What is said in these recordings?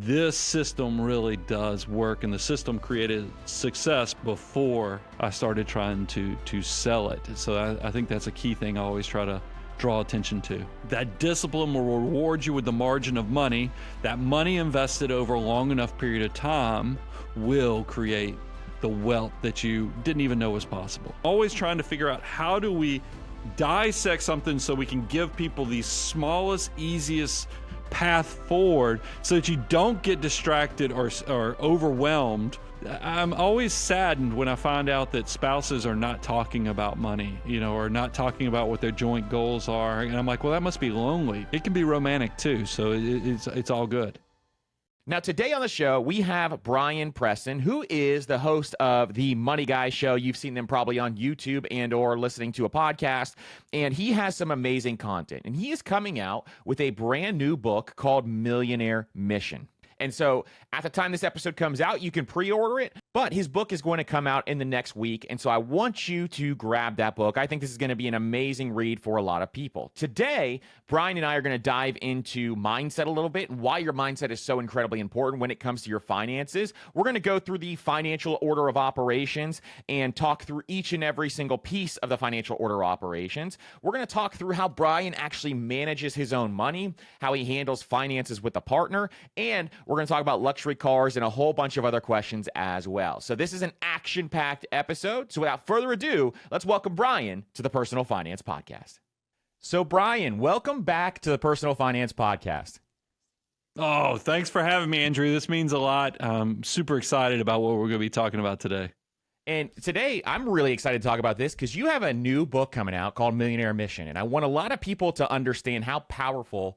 this system really does work, and the system created success before I started trying to sell it. So I think that's a key thing I always try to draw attention to. That discipline will reward you with the margin of money. That money invested over a long enough period of time will create the wealth that you didn't even know was possible. Always trying to figure out, how do we dissect something so we can give people the smallest, easiest path forward so that you don't get distracted or overwhelmed. I'm always saddened when I find out that spouses are not talking about money, or not talking about what their joint goals are. And I'm like, well, that must be lonely. It can be romantic too. So it's all good. Now, today on the show, we have Brian Preston, who is the host of the Money Guy Show. You've seen them probably on YouTube and or listening to a podcast, and he has some amazing content. And he is coming out with a brand new book called Millionaire Mission. And so at the time this episode comes out, you can pre-order it, but his book is going to come out in the next week. And so I want you to grab that book. I think this is going to be an amazing read for a lot of people. Today, Brian and I are going to dive into mindset a little bit and why your mindset is so incredibly important when it comes to your finances. We're going to go through the financial order of operations and talk through each and every single piece of the financial order of operations. We're going to talk through how Brian actually manages his own money, how he handles finances with a partner, and we're going to talk about luxury cars and a whole bunch of other questions as well. So this is an action-packed episode. So without further ado, let's welcome Brian to the Personal Finance Podcast. So Brian, welcome back to the Personal Finance Podcast. Oh, thanks for having me, Andrew. This means a lot. I'm super excited about what we're going to be talking about today. And today, I'm really excited to talk about this because you have a new book coming out called Millionaire Mission. And I want a lot of people to understand how powerful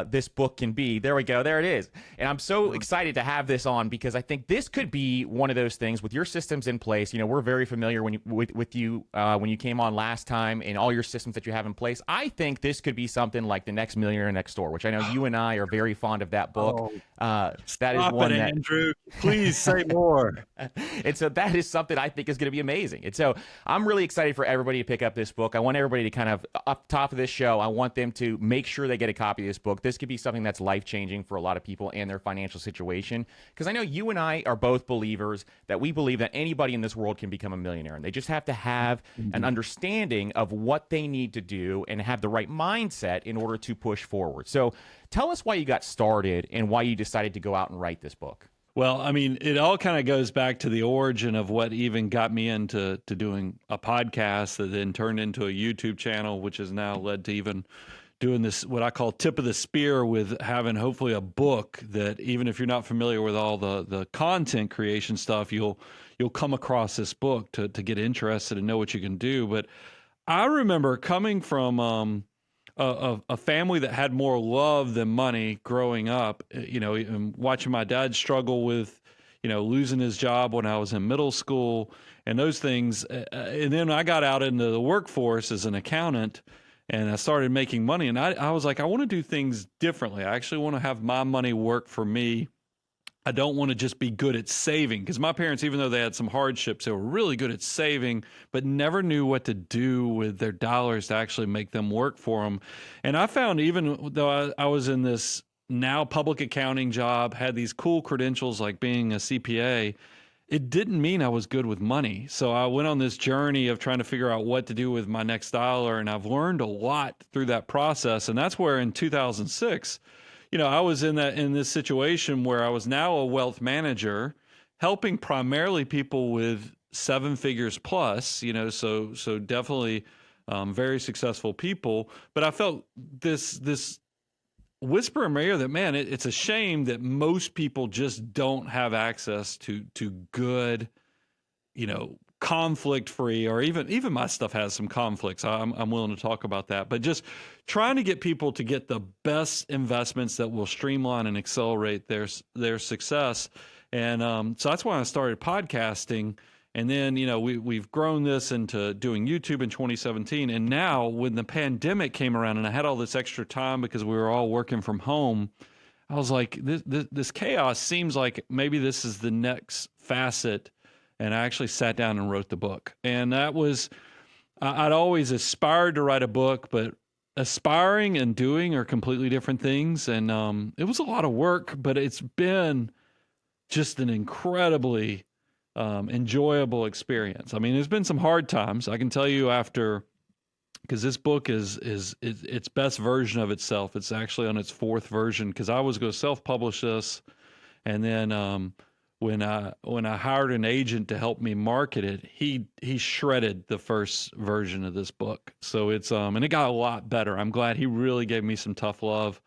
this book can be. There we go. There it is. And I'm so excited to have this on because I think this could be one of those things with your systems in place. We're very familiar with you when you came on last time and all your systems that you have in place. I think this could be something like the next Millionaire Next Door, which I know you and I are very fond of that book. That is one that, Andrew. Please say more. And so that is something I think is going to be amazing. And so I'm really excited for everybody to pick up this book. I want everybody to kind of, up top of this show, I want them to make sure they get a copy of this book. This could be something that's life-changing for a lot of people and their financial situation. Because I know you and I are both believers that we believe that anybody in this world can become a millionaire. And they just have to have an understanding of what they need to do and have the right mindset in order to push forward. So tell us why you got started and why you decided to go out and write this book. Well, I mean, it all kind of goes back to the origin of what even got me into doing a podcast that then turned into a YouTube channel, which has now led to even doing this, what I call tip of the spear, with having hopefully a book that even if you're not familiar with all the content creation stuff, you'll come across this book to get interested and know what you can do. But I remember coming from a family that had more love than money growing up, and watching my dad struggle with, losing his job when I was in middle school and those things. And then I got out into the workforce as an accountant and I started making money. And I was like, I want to do things differently. I actually want to have my money work for me. I don't want to just be good at saving, because my parents, even though they had some hardships, they were really good at saving, but never knew what to do with their dollars to actually make them work for them. And I found, even though I was in this now public accounting job, had these cool credentials like being a CPA, it didn't mean I was good with money. So I went on this journey of trying to figure out what to do with my next dollar. And I've learned a lot through that process. And that's where in 2006, I was in this situation where I was now a wealth manager, helping primarily people with 7 figures plus, so definitely very successful people. But I felt this whisper in my ear that, man, it's a shame that most people just don't have access to good, conflict-free, or even my stuff has some conflicts. I'm willing to talk about that, but just trying to get people to get the best investments that will streamline and accelerate their success. And so that's why I started podcasting. And then, we've grown this into doing YouTube in 2017. And now when the pandemic came around and I had all this extra time because we were all working from home, I was like, this chaos seems like maybe this is the next facet. And I actually sat down and wrote the book. And that was, I'd always aspired to write a book, but aspiring and doing are completely different things. And it was a lot of work, but it's been just an incredibly enjoyable experience. I mean, there's been some hard times. I can tell you because this book is its best version of itself. It's actually on its fourth version because I was going to self-publish this, and then when I hired an agent to help me market it, he shredded the first version of this book. So it's and it got a lot better. I'm glad he really gave me some tough love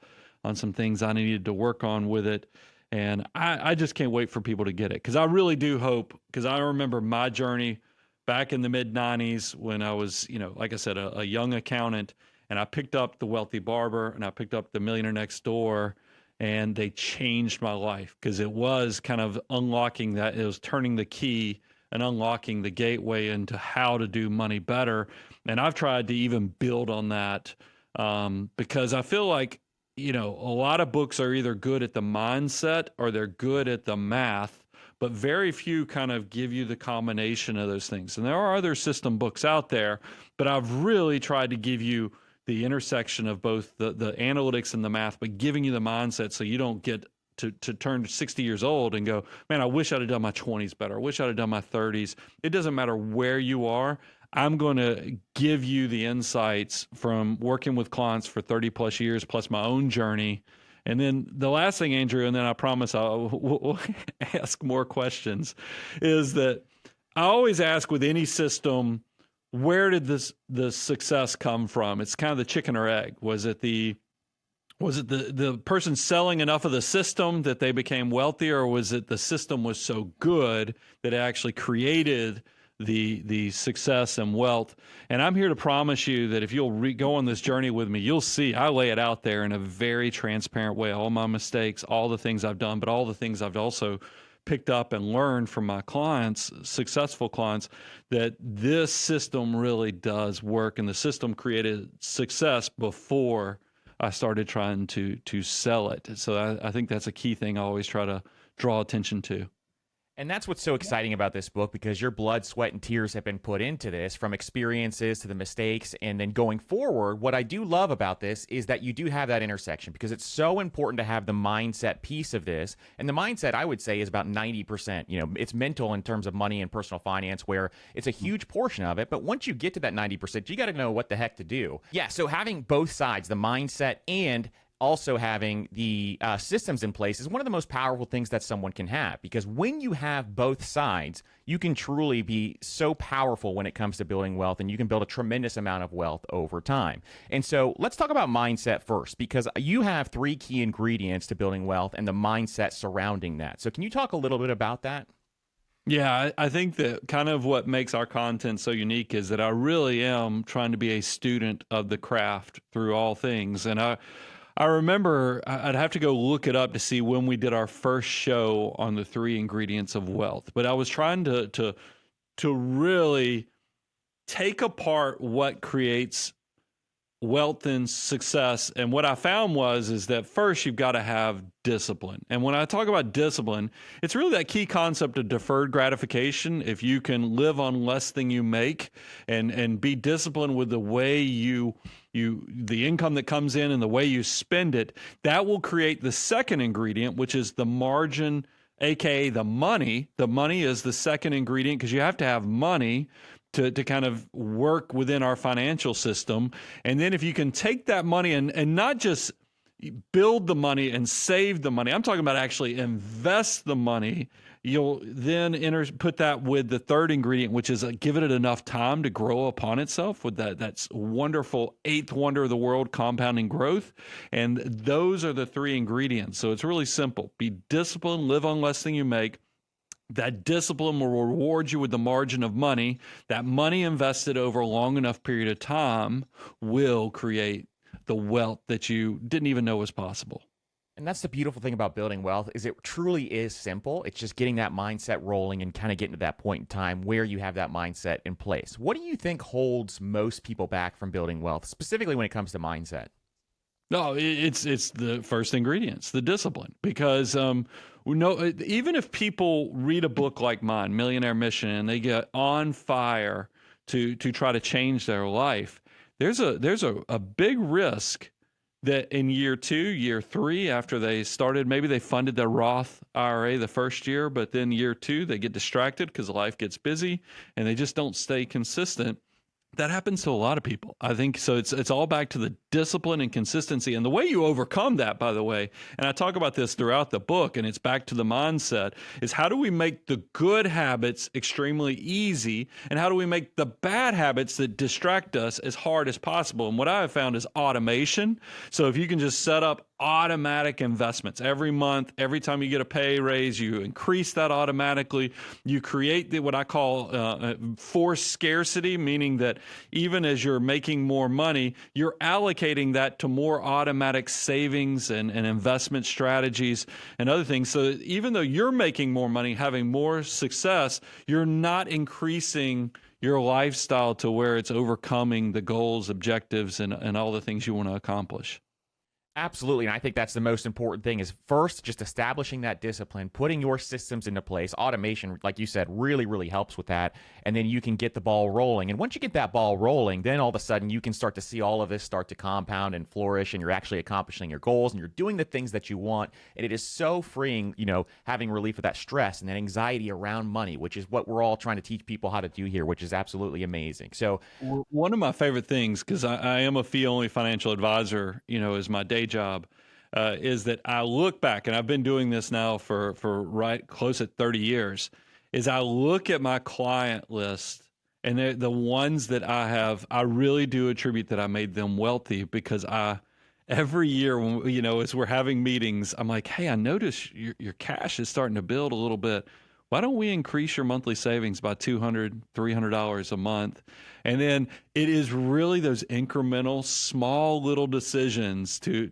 on some things I needed to work on with it. And I just can't wait for people to get it because I really do hope, because I remember my journey back in the mid 90s when I was, like I said, a young accountant, and I picked up The Wealthy Barber and I picked up The Millionaire Next Door, and they changed my life because it was kind of unlocking that. It was turning the key and unlocking the gateway into how to do money better. And I've tried to even build on that because I feel like, a lot of books are either good at the mindset or they're good at the math, but very few kind of give you the combination of those things. And there are other system books out there, but I've really tried to give you the intersection of both the analytics and the math, but giving you the mindset so you don't get to turn 60 years old and go, man, I wish I'd have done my 20s better. I wish I'd have done my 30s. It doesn't matter where you are. I'm going to give you the insights from working with clients for 30 plus years, plus my own journey. And then the last thing, Andrew, and then I promise we'll ask more questions, is that I always ask with any system, where did the success come from? It's kind of the chicken or egg. Was it the person selling enough of the system that they became wealthy, or was it the system was so good that it actually created the success and wealth? And I'm here to promise you that if you'll go on this journey with me, you'll see I lay it out there in a very transparent way, all my mistakes, all the things I've done, but all the things I've also picked up and learned from my clients, successful clients, that this system really does work, and the system created success before I started trying to sell it. So I think that's a key thing I always try to draw attention to. And that's what's so exciting about this book, because your blood, sweat, and tears have been put into this, from experiences to the mistakes, and then going forward. What I do love about this is that you do have that intersection, because it's so important to have the mindset piece of this. And the mindset, I would say, is about 90%. It's mental in terms of money and personal finance, where it's a huge portion of it. But once you get to that 90%, you got to know what the heck to do. Yeah, so having both sides, the mindset and also having the systems in place, is one of the most powerful things that someone can have, because when you have both sides, you can truly be so powerful when it comes to building wealth, and you can build a tremendous amount of wealth over time. And so let's talk about mindset first, because you have 3 key ingredients to building wealth and the mindset surrounding that. So can you talk a little bit about that? Yeah, I think that kind of what makes our content so unique is that I really am trying to be a student of the craft through all things. And I remember I'd have to go look it up to see when we did our first show on the 3 ingredients of wealth. But I was trying to really take apart what creates wealth and success. And what I found is that first you've got to have discipline. And when I talk about discipline, it's really that key concept of deferred gratification. If you can live on less than you make and be disciplined with the way the income that comes in and the way you spend it, that will create the second ingredient, which is the margin, aka the money. The money is the second ingredient, because you have to have money to kind of work within our financial system. And then if you can take that money and not just build the money and save the money, I'm talking about actually invest the money, you'll then put that with the third ingredient, which is give it enough time to grow upon itself with that's wonderful 8th wonder of the world, compounding growth. And those are the 3 ingredients. So it's really simple. Be disciplined, live on less than you make. That discipline will reward you with the margin of money. That money invested over a long enough period of time will create the wealth that you didn't even know was possible. And that's the beautiful thing about building wealth, is it truly is simple. It's just getting that mindset rolling and kind of getting to that point in time where you have that mindset in place. What do you think holds most people back from building wealth, specifically when it comes to mindset? No, it's the first ingredients, the discipline. Because even if people read a book like mine, Millionaire Mission, and they get on fire to try to change their life, there's a big risk that in year 2, year 3, after they started, maybe they funded their Roth IRA the first year, but then year 2, they get distracted because life gets busy and they just don't stay consistent. That happens to a lot of people. I think so. It's all back to the discipline and consistency, and the way you overcome that, by the way. And I talk about this throughout the book, and it's back to the mindset: is how do we make the good habits extremely easy, and how do we make the bad habits that distract us as hard as possible? And what I have found is automation. So if you can just set up automatic investments every month, every time you get a pay raise, you increase that automatically. You create what I call forced scarcity, meaning that even as you're making more money, you're allocating that to more automatic savings and investment strategies and other things. So even though you're making more money, having more success, you're not increasing your lifestyle to where it's overcoming the goals, objectives, and all the things you want to accomplish. Absolutely. And I think that's the most important thing is first, just establishing that discipline, putting your systems into place. Automation, like you said, really, really helps with that. And then you can get the ball rolling. And once you get that ball rolling, then all of a sudden you can start to see all of this start to compound and flourish, and you're actually accomplishing your goals and you're doing the things that you want. And it is so freeing, having relief of that stress and that anxiety around money, which is what we're all trying to teach people how to do here, which is absolutely amazing. So one of my favorite things, because I am a fee-only financial advisor, is my day job, is that I look back, and I've been doing this now for right close at 30 years, is I look at my client list, and they're the ones that I really do attribute that I made them wealthy, because every year when, as we're having meetings, I'm like, hey, I notice your cash is starting to build a little bit. Why don't we increase your monthly savings by $200, $300 a month? And then it is really those incremental, small little decisions to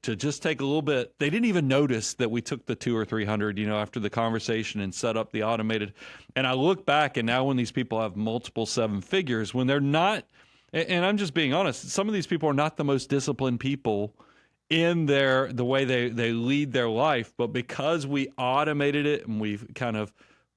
just take a little bit. They didn't even notice that we took the 200 or 300, after the conversation and set up the automated. And I look back, and now when these people have multiple 7 figures, when they're not, and I'm just being honest, some of these people are not the most disciplined people in the way they lead their life, but because we automated it and we've kind of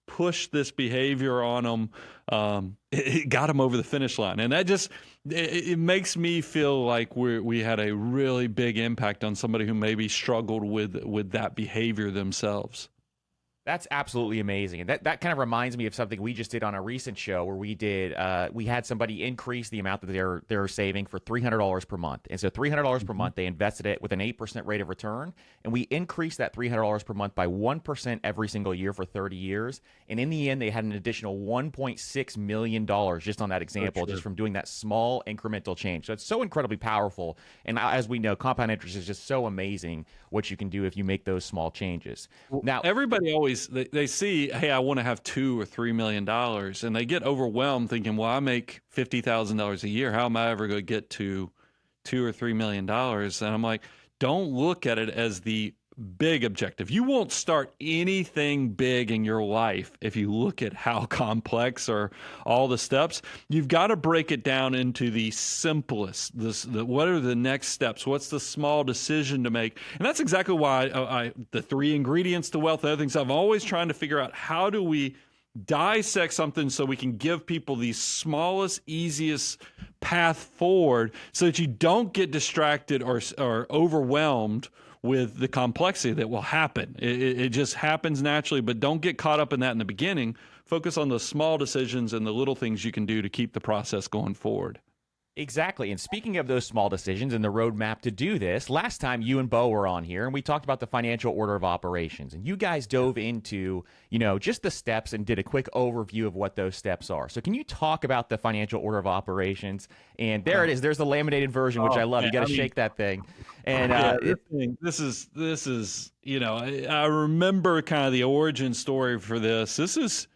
pushed this behavior on them, it got them over the finish line. And that just, it makes me feel like we had a really big impact on somebody who maybe struggled with that behavior themselves. That's absolutely amazing. And that kind of reminds me of something we just did on a recent show where we had somebody increase the amount that they're saving for $300 per month. And so $300 per month, they invested it with an 8% rate of return. And we increased that $300 per month by 1% every single year for 30 years. And in the end, they had an additional $1.6 million just on that example, just from doing that small incremental change. So it's so incredibly powerful. And as we know, compound interest is just so amazing what you can do if you make those small changes. Now, everybody always, they see, hey, I want to have $2 or $3 million, and they get overwhelmed thinking, well, I make $50,000 a year. How am I ever going to get to $2 or $3 million? And I'm like, don't look at it as the big objective. You won't start anything big in your life if you look at how complex are all the steps. You've got to break it down into the simplest. What are the next steps? What's the small decision to make? And that's exactly why the 3 ingredients to wealth, other things, I'm always trying to figure out, how do we dissect something so we can give people the smallest, easiest path forward so that you don't get distracted or overwhelmed with the complexity that will happen. It just happens naturally, but don't get caught up in that in the beginning. Focus on the small decisions and the little things you can do to keep the process going forward. Exactly. And speaking of those small decisions and the roadmap to do this, last time you and Bo were on here and we talked about the financial order of operations, and you guys dove into, just the steps and did a quick overview of what those steps are. So can you talk about the financial order of operations? And there it is. There's the laminated version, which I love. You got to shake that thing. And this is, I remember kind of the origin story for this. This is,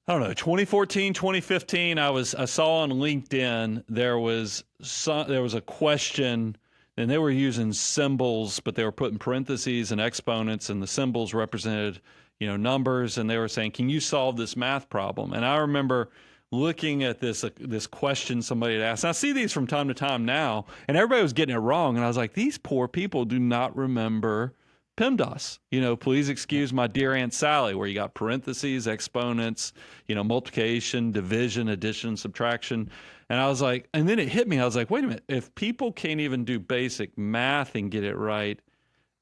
I don't know, 2014, 2015, I saw on LinkedIn, there was a question, and they were using symbols, but they were putting parentheses and exponents, and the symbols represented, numbers, and they were saying, can you solve this math problem? And I remember looking at this question somebody had asked. And I see these from time to time now, and everybody was getting it wrong, and I was like, these poor people do not remember PEMDAS. Please excuse my dear Aunt Sally, where you got parentheses, exponents, multiplication, division, addition, subtraction. And I was like, and then it hit me. I was like, wait a minute. If people can't even do basic math and get it right,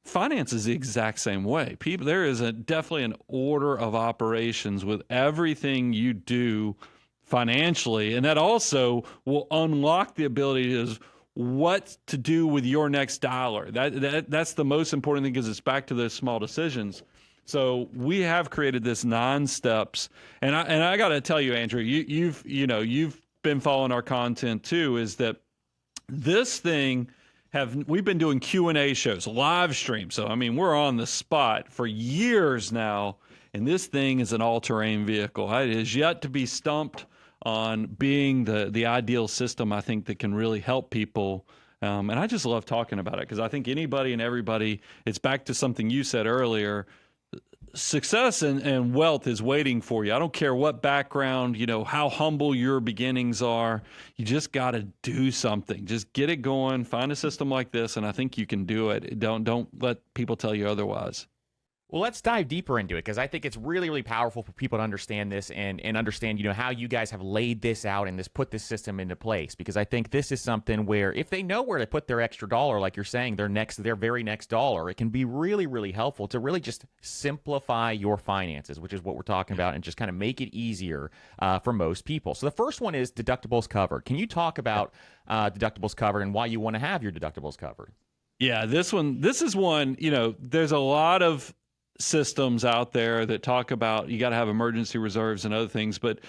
finance is the exact same way. There is definitely an order of operations with everything you do financially, and that also will unlock the ability to what to do with your next dollar. That's the most important thing, because it's back to those small decisions. So we have created this 9 steps, and I got to tell you, Andrew, you've been following our content too. Is that this thing? We've been doing Q&A shows, live stream. So, I mean, we're on the spot for years now, and this thing is an all-terrain vehicle. It is yet to be stumped on being the ideal system, I think, that can really help people. And I just love talking about it, because I think anybody and everybody, it's back to something you said earlier, success and wealth is waiting for you. I don't care what background, how humble your beginnings are. You just got to do something. Just get it going. Find a system like this, and I think you can do it. Don't let people tell you otherwise. Well, let's dive deeper into it, because I think it's really, really powerful for people to understand this and understand, how you guys have laid this out and put this system into place. Because I think this is something where if they know where to put their extra dollar, like you're saying, their very next dollar, it can be really, really helpful to really just simplify your finances, which is what we're talking about, and just kind of make it easier for most people. So the first one is deductibles covered. Can you talk about deductibles covered and why you want to have your deductibles covered? Yeah, this is one, there's a lot of systems out there that talk about you got to have emergency reserves and other things, but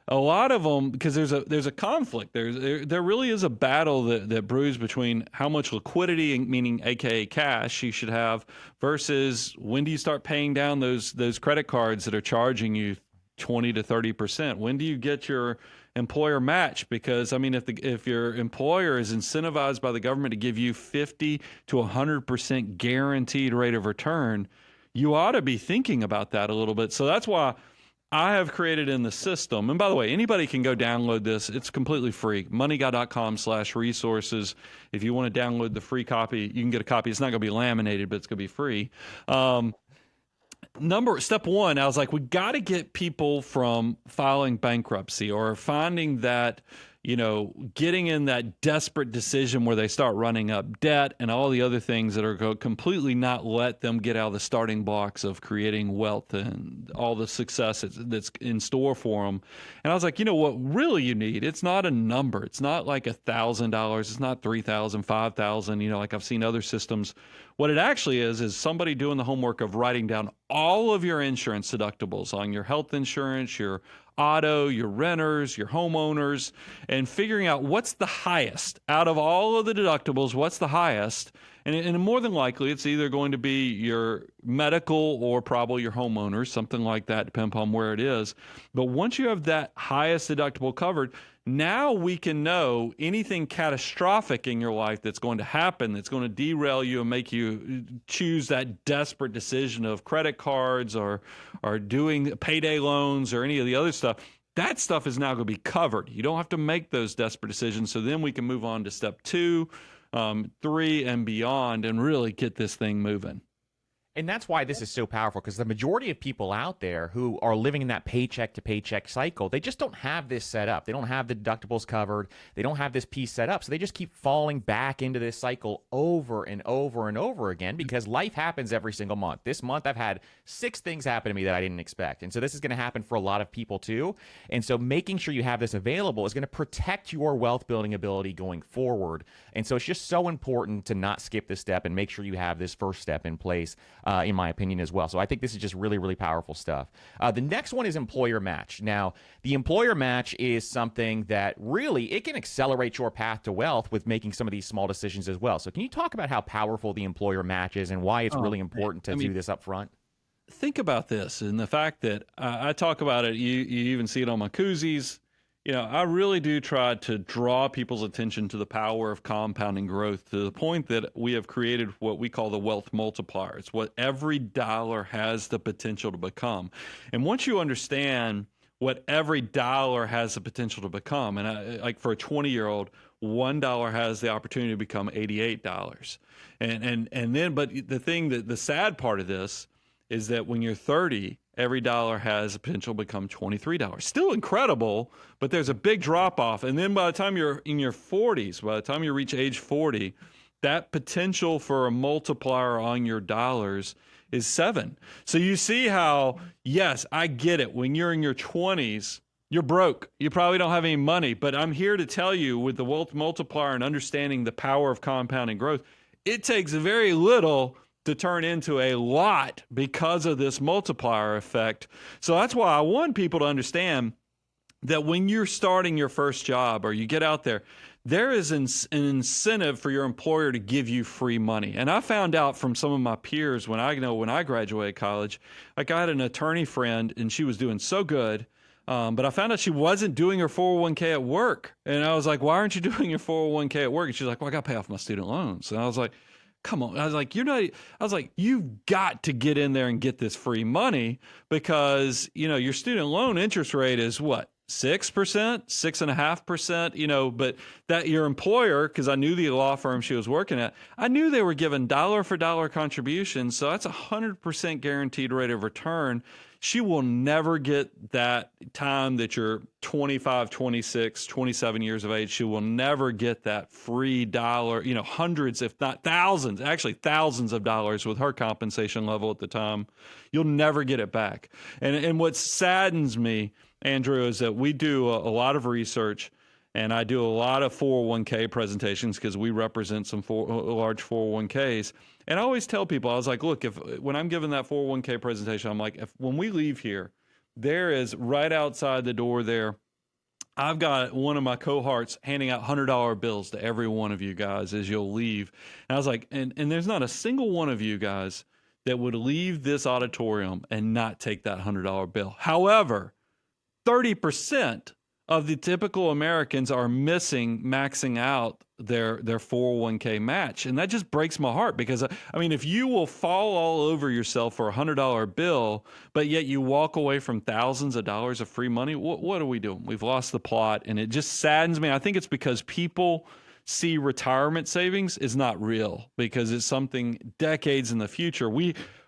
a lot of them, because there's a conflict, there really is a battle that brews between how much liquidity, meaning aka cash, you should have, versus when do you start paying down those credit cards that are charging you 20 to 30%. When do you get your employer match? Because I mean, if your employer is incentivized by the government to give you 50 to 100% guaranteed rate of return, you ought to be thinking about that a little bit. So that's why I have created in the system. And by the way, anybody can go download this. It's completely free. moneyguy.com/resources. If you want to download the free copy, you can get a copy. It's not going to be laminated, but it's going to be free. Step one, I was like, we got to get people from filing bankruptcy or finding that, getting in that desperate decision where they start running up debt and all the other things that are going to completely not let them get out of the starting blocks of creating wealth and all the success that's in store for them. And I was like, what really you need, it's not a number. It's not like $1,000. It's not $3,000, $5,000, like I've seen other systems. What it actually is somebody doing the homework of writing down all of your insurance deductibles on your health insurance, your auto, your renters, your homeowners, and figuring out what's the highest out of all of the deductibles, what's the highest. And more than likely, it's either going to be your medical or probably your homeowners, something like that, depending upon where it is. But once you have that highest deductible covered, now we can know anything catastrophic in your life that's going to happen, that's going to derail you and make you choose that desperate decision of credit cards or doing payday loans or any of the other stuff. That stuff is now going to be covered. You don't have to make those desperate decisions. So then we can move on to step 2, 3, and beyond, and really get this thing moving. And that's why this is so powerful, because the majority of people out there who are living in that paycheck to paycheck cycle, they just don't have this set up. They don't have the deductibles covered. They don't have this piece set up. So they just keep falling back into this cycle over and over and over again, because life happens every single month. This month I've had 6 things happen to me that I didn't expect. And so this is going to happen for a lot of people too. And so making sure you have this available is going to protect your wealth building ability going forward. And so it's just so important to not skip this step and make sure you have this first step in place. In my opinion as well. So I think this is just really, really powerful stuff. The next one is employer match. Now, the employer match is something that really, it can accelerate your path to wealth with making some of these small decisions as well. So can you talk about how powerful the employer match is and why it's really important to do this up front? Think about this and the fact that I talk about it. You even see it on my koozies. I really do try to draw people's attention to the power of compounding growth, to the point that we have created what we call the wealth multiplier. It's what every dollar has the potential to become. And once you understand what every dollar has the potential to become, and like for a 20-year-old, $1 has the opportunity to become $88. And then, but the sad part of this is that when you're 30, every dollar has a potential to become $23. Still incredible, but there's a big drop off. And then by the time you're in your 40s, by the time you reach age 40, that potential for a multiplier on your dollars is 7. So you see how, yes, I get it. When you're in your 20s, you're broke. You probably don't have any money, but I'm here to tell you, with the wealth multiplier and understanding the power of compounding growth, it takes very little to turn into a lot because of this multiplier effect. So that's why I want people to understand that when you're starting your first job or you get out there, there is an incentive for your employer to give you free money. And I found out from some of my peers when I graduated college, like I had an attorney friend and she was doing so good. But I found out she wasn't doing her 401k at work. And I was like, why aren't you doing your 401k at work? And she's like, well, I got to pay off my student loans. And I was like, come on. I was like, you've got to get in there and get this free money because, your student loan interest rate is what? 6%, 6.5%, but that your employer, because I knew the law firm she was working at, I knew they were giving dollar for dollar contributions. So that's 100% guaranteed rate of return. She will never get that time that you're 25, 26, 27 years of age. She will never get that free dollar, hundreds, if not thousands, actually thousands of dollars with her compensation level at the time. You'll never get it back. And what saddens me, Andrew, is that we do a lot of research and I do a lot of 401k presentations because we represent some large 401ks. And I always tell people, I was like, look, when I'm giving that 401k presentation, I'm like, when we leave here, there is right outside the door there, I've got one of my cohorts handing out $100 bills to every one of you guys as you'll leave. And I was like, and there's not a single one of you guys that would leave this auditorium and not take that $100 bill. However, 30% of the typical Americans are maxing out their 401k match. And that just breaks my heart because, if you will fall all over yourself for a $100 bill, but yet you walk away from thousands of dollars of free money, what are we doing? We've lost the plot. And it just saddens me. I think it's because people see retirement savings is not real because it's something decades in the future.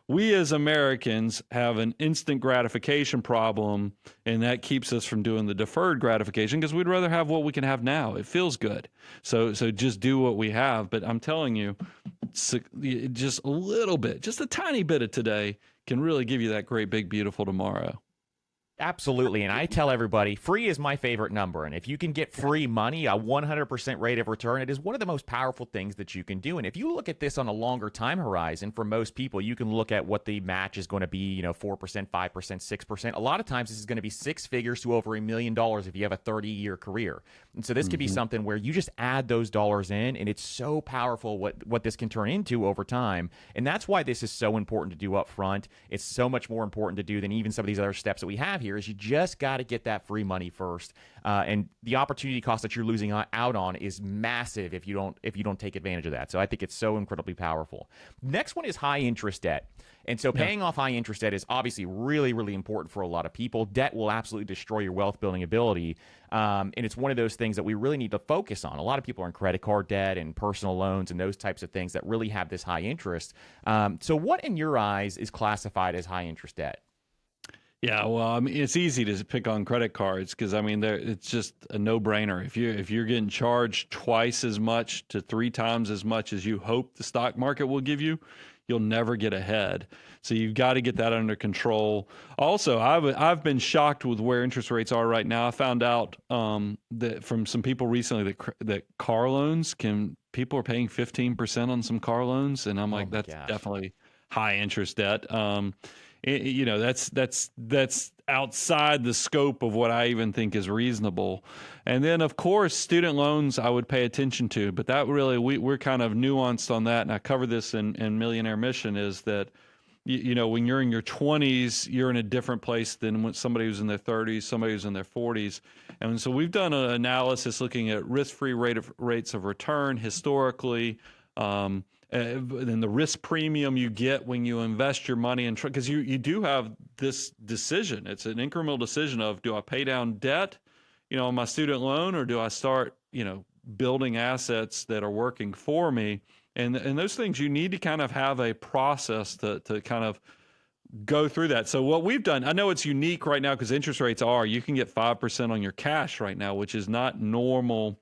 We as Americans have an instant gratification problem, and that keeps us from doing the deferred gratification because we'd rather have what we can have now. It feels good. So just do what we have. But I'm telling you, just a little bit, just a tiny bit of today can really give you that great, big, beautiful tomorrow. Absolutely. And I tell everybody, free is my favorite number. And if you can get free money, a 100% rate of return, it is one of the most powerful things that you can do. And if you look at this on a longer time horizon, for most people, you can look at what the match is going to be, 4%, 5%, 6%. A lot of times this is going to be six figures to over $1 million if you have a 30-year career. And so this could be something where you just add those dollars in, and it's so powerful what this can turn into over time. And that's why this is so important to do up front. It's so much more important to do than even some of these other steps that we have here. Is you just got to get that free money first, and the opportunity cost that you're losing out on is massive if you don't take advantage of that. So I think it's so incredibly powerful. Next one is high interest debt. And so paying off high interest debt is obviously really, really important for a lot of people. Debt will absolutely destroy your wealth building ability. And it's one of those things that we really need to focus on. A lot of people are in credit card debt and personal loans and those types of things that really have this high interest. So what in your eyes is classified as high interest debt? Yeah, well, it's easy to pick on credit cards because it's just a no-brainer. If you're getting charged twice as much to 3 times as much as you hope the stock market will give you, you'll never get ahead. So you've got to get that under control. Also, I've been shocked with where interest rates are right now. I found out that from some people recently that car loans people are paying 15% on some car loans, and I'm like, that's definitely high interest debt. That's outside the scope of what I even think is reasonable. And then, of course, student loans I would pay attention to, but that really, we're kind of nuanced on that. And I cover this in Millionaire Mission is that, when you're in your 20s, you're in a different place than when somebody who's in their 30s, somebody who's in their 40s. And so we've done an analysis looking at risk-free rates of return historically, and the risk premium you get when you invest your money in, because you do have this decision. It's an incremental decision of, do I pay down debt, on my student loan, or do I start, building assets that are working for me. And those things, you need to kind of have a process to kind of go through that. So what we've done, I know it's unique right now because interest rates you can get 5% on your cash right now, which is not normal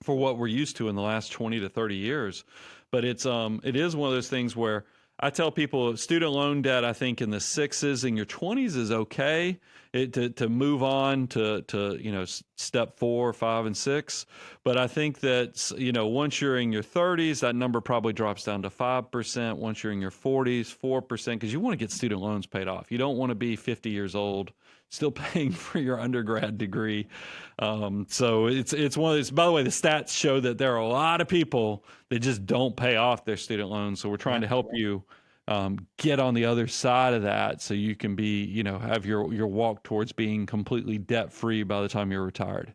for what we're used to in the last 20 to 30 years. But it is one of those things where I tell people student loan debt, I think in the 6s in your 20s is okay to move on to step 4, 5, and 6. But I think that, once you're in your 30s, that number probably drops down to 5%. Once you're in your 40s, 4%, because you want to get student loans paid off. You don't want to be 50 years old still paying for your undergrad degree. So it's one of those. By the way, the stats show that there are a lot of people that just don't pay off their student loans. So we're trying to help you get on the other side of that, so you can be, have your walk towards being completely debt free by the time you're retired.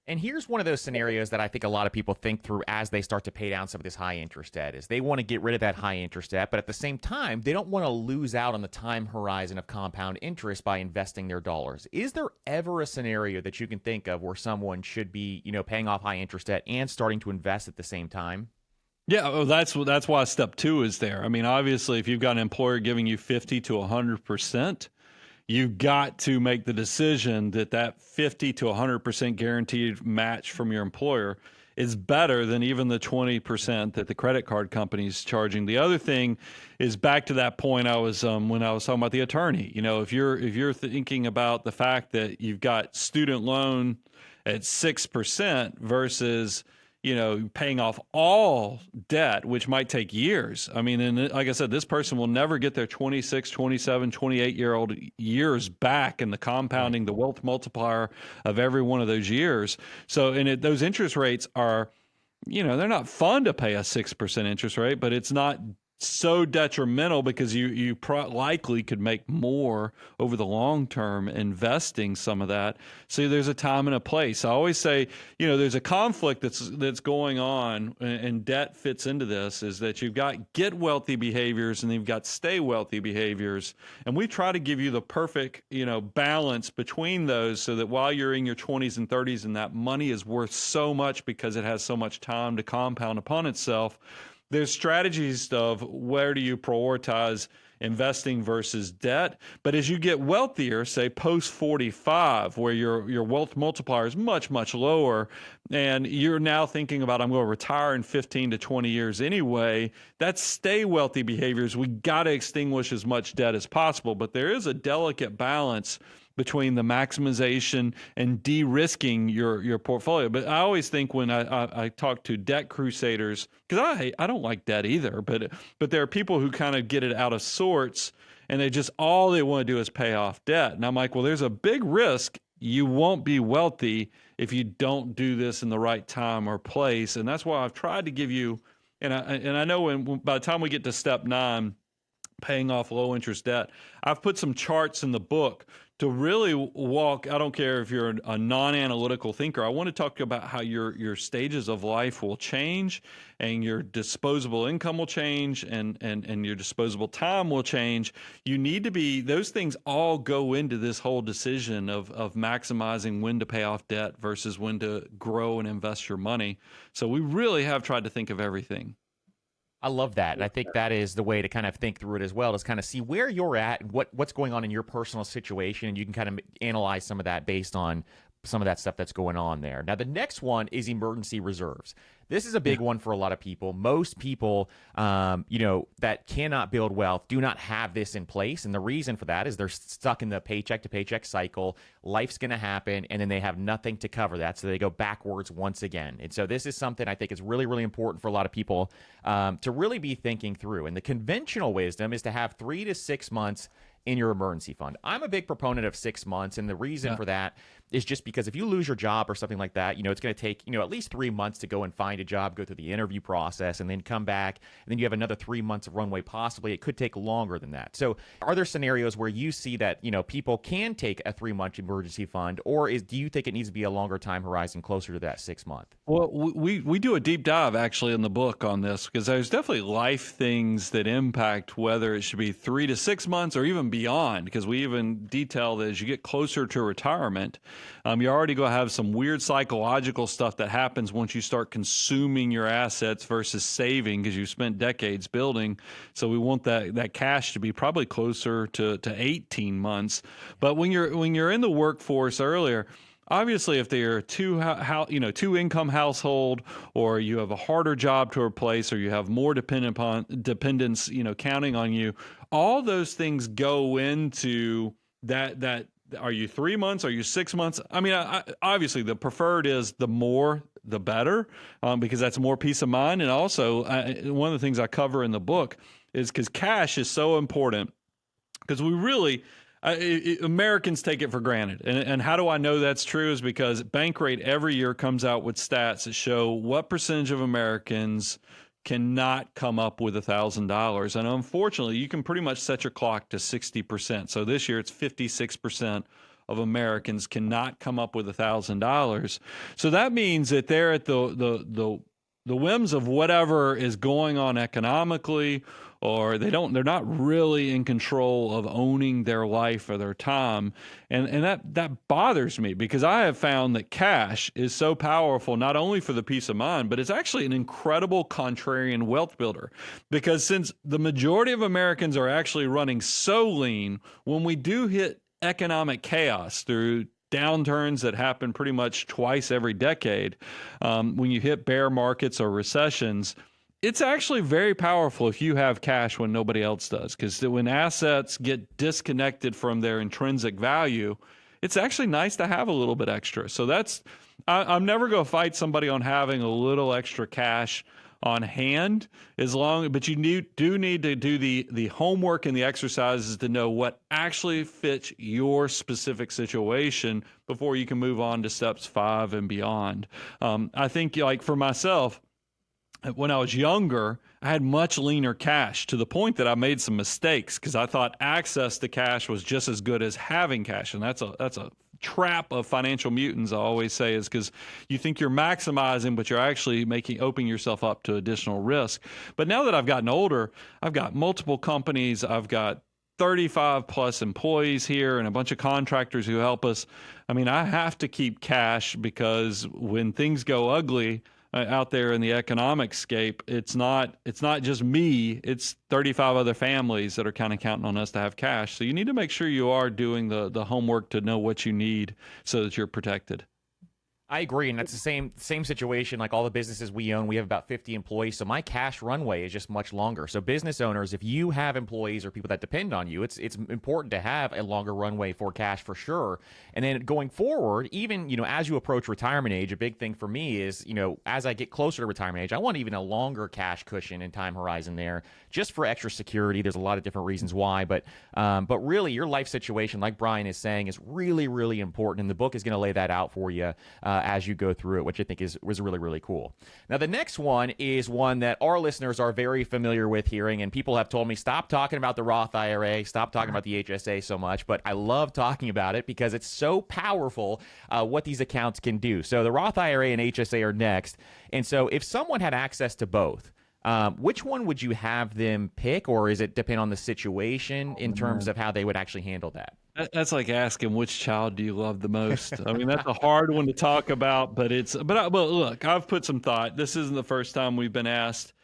And here's one of those scenarios that I think a lot of people think through as they start to pay down some of this high interest debt is they want to get rid of that high interest debt, but at the same time, they don't want to lose out on the time horizon of compound interest by investing their dollars. Is there ever a scenario that you can think of where someone should be, paying off high interest debt and starting to invest at the same time? Yeah, that's why step 2 is there. I mean, obviously, if you've got an employer giving you 50 to 100%, you've got to make the decision that 50 to 100% guaranteed match from your employer is better than even the 20% that the credit card company is charging. The other thing is back to that point I was when I was talking about the attorney. If you're thinking about the fact that you've got student loan at 6% versus paying off all debt, which might take years. I mean, and like I said, this person will never get their 26, 27, 28-year-old years back in the compounding, the wealth multiplier of every one of those years. So, those interest rates are, they're not fun to pay a 6% interest rate, but it's not so detrimental because you likely could make more over the long term investing some of that. So there's a time and a place. I always say, there's a conflict that's going on, and debt fits into this, is that you've got get wealthy behaviors and you've got stay wealthy behaviors. And we try to give you the perfect, balance between those so that while you're in your 20s and 30s and that money is worth so much because it has so much time to compound upon itself, there's strategies of where do you prioritize investing versus debt. But as you get wealthier, say post 45, where your wealth multiplier is much, much lower, and you're now thinking about, I'm going to retire in 15 to 20 years anyway, that's stay wealthy behaviors. We got to extinguish as much debt as possible. But there is a delicate balance between the maximization and de-risking your portfolio. But I always think when I talk to debt crusaders, because I don't like debt either, but there are people who kind of get it out of sorts and all they want to do is pay off debt. And I'm like, well, there's a big risk you won't be wealthy if you don't do this in the right time or place. And that's why I've tried to give you, and I know by the time we get to step 9, paying off low interest debt, I've put some charts in the book to really walk. I don't care if you're a non-analytical thinker. I want to talk about how your stages of life will change, and your disposable income will change, and your disposable time will change. You need to be, those things all go into this whole decision of maximizing when to pay off debt versus when to grow and invest your money. So we really have tried to think of everything. I love that. And I think that is the way to kind of think through it as well, to kind of see where you're at and what's going on in your personal situation. And you can kind of analyze some of that based on some of that stuff that's going on there. Now, the next one is emergency reserves. This is a big one for a lot of people. Most people, that cannot build wealth do not have this in place. And the reason for that is they're stuck in the paycheck to paycheck cycle. Life's going to happen, and then they have nothing to cover that. So they go backwards once again. And so this is something I think is really, really important for a lot of people to really be thinking through. And the conventional wisdom is to have 3 to 6 months in your emergency fund. I'm a big proponent of 6 months, and the reason for that is just because if you lose your job or something like that, it's going to take, at least 3 months to go and find good job, go through the interview process, and then come back, and then you have another 3 months of runway possibly. It could take longer than that. So are there scenarios where you see that, people can take a 3-month emergency fund, or do you think it needs to be a longer time horizon, closer to that 6 month? Well, we do a deep dive actually in the book on this, because there's definitely life things that impact whether it should be 3 to 6 months or even beyond, because we even detail that as you get closer to retirement, you're already going to have some weird psychological stuff that happens once you start consuming your assets versus saving, because you've spent decades building. So we want that cash to be probably closer to 18 months. But when you're in the workforce earlier, obviously, if they're two income household, or you have a harder job to replace, or you have more dependents, counting on you, all those things go into that. Are you 3 months? Are you 6 months? I mean, obviously, the preferred is the more, the better, because that's more peace of mind. And also, one of the things I cover in the book is because cash is so important, because we really. Americans take it for granted. And how do I know that's true is because Bankrate every year comes out with stats that show what percentage of Americans cannot come up with $1,000. And unfortunately, you can pretty much set your clock to 60%. So this year it's 56% of Americans cannot come up with $1,000. So that means that they're at the whims of whatever is going on economically, or they're not really in control of owning their life or their time. And that bothers me, because I have found that cash is so powerful, not only for the peace of mind, but it's actually an incredible contrarian wealth builder. Because since the majority of Americans are actually running so lean, when we do hit economic chaos through downturns that happen pretty much twice every decade, when you hit bear markets or recessions, it's actually very powerful if you have cash when nobody else does, because when assets get disconnected from their intrinsic value, it's actually nice to have a little bit extra. So I'm never going to fight somebody on having a little extra cash on hand, but you do need to do the homework and the exercises to know what actually fits your specific situation before you can move on to steps 5 and beyond. I think, like for myself, when I was younger, I had much leaner cash, to the point that I made some mistakes, because I thought access to cash was just as good as having cash. And that's a trap of financial mutants, I always say, is because you think you're maximizing, but you're actually opening yourself up to additional risk. But now that I've gotten older, I've got multiple companies. I've got 35 plus employees here and a bunch of contractors who help us. I mean, I have to keep cash, because when things go ugly out there in the economic scape, it's not just me, it's 35 other families that are kind of counting on us to have cash. So you need to make sure you are doing the homework to know what you need so that you're protected. I agree, and that's the same situation. Like all the businesses we own, we have about 50 employees, so my cash runway is just much longer. So business owners, if you have employees or people that depend on you, it's important to have a longer runway for cash for sure. And then going forward, even as you approach retirement age, a big thing for me is as I get closer to retirement age, I want even a longer cash cushion and time horizon there, just for extra security. There's a lot of different reasons why, but really your life situation, like Brian is saying, is really, really important, and the book is going to lay that out for you as you go through it, which I think was really, really cool. Now, the next one is one that our listeners are very familiar with hearing, and people have told me, stop talking about the Roth IRA, stop talking about the HSA so much, but I love talking about it because it's so powerful what these accounts can do. So the Roth IRA and HSA are next, and so if someone had access to both, which one would you have them pick, or is it depend on the situation in terms of how they would actually handle that? That's like asking, which child do you love the most? I mean, that's a hard one to talk about, but look, I've put some thought. This isn't the first time we've been asked.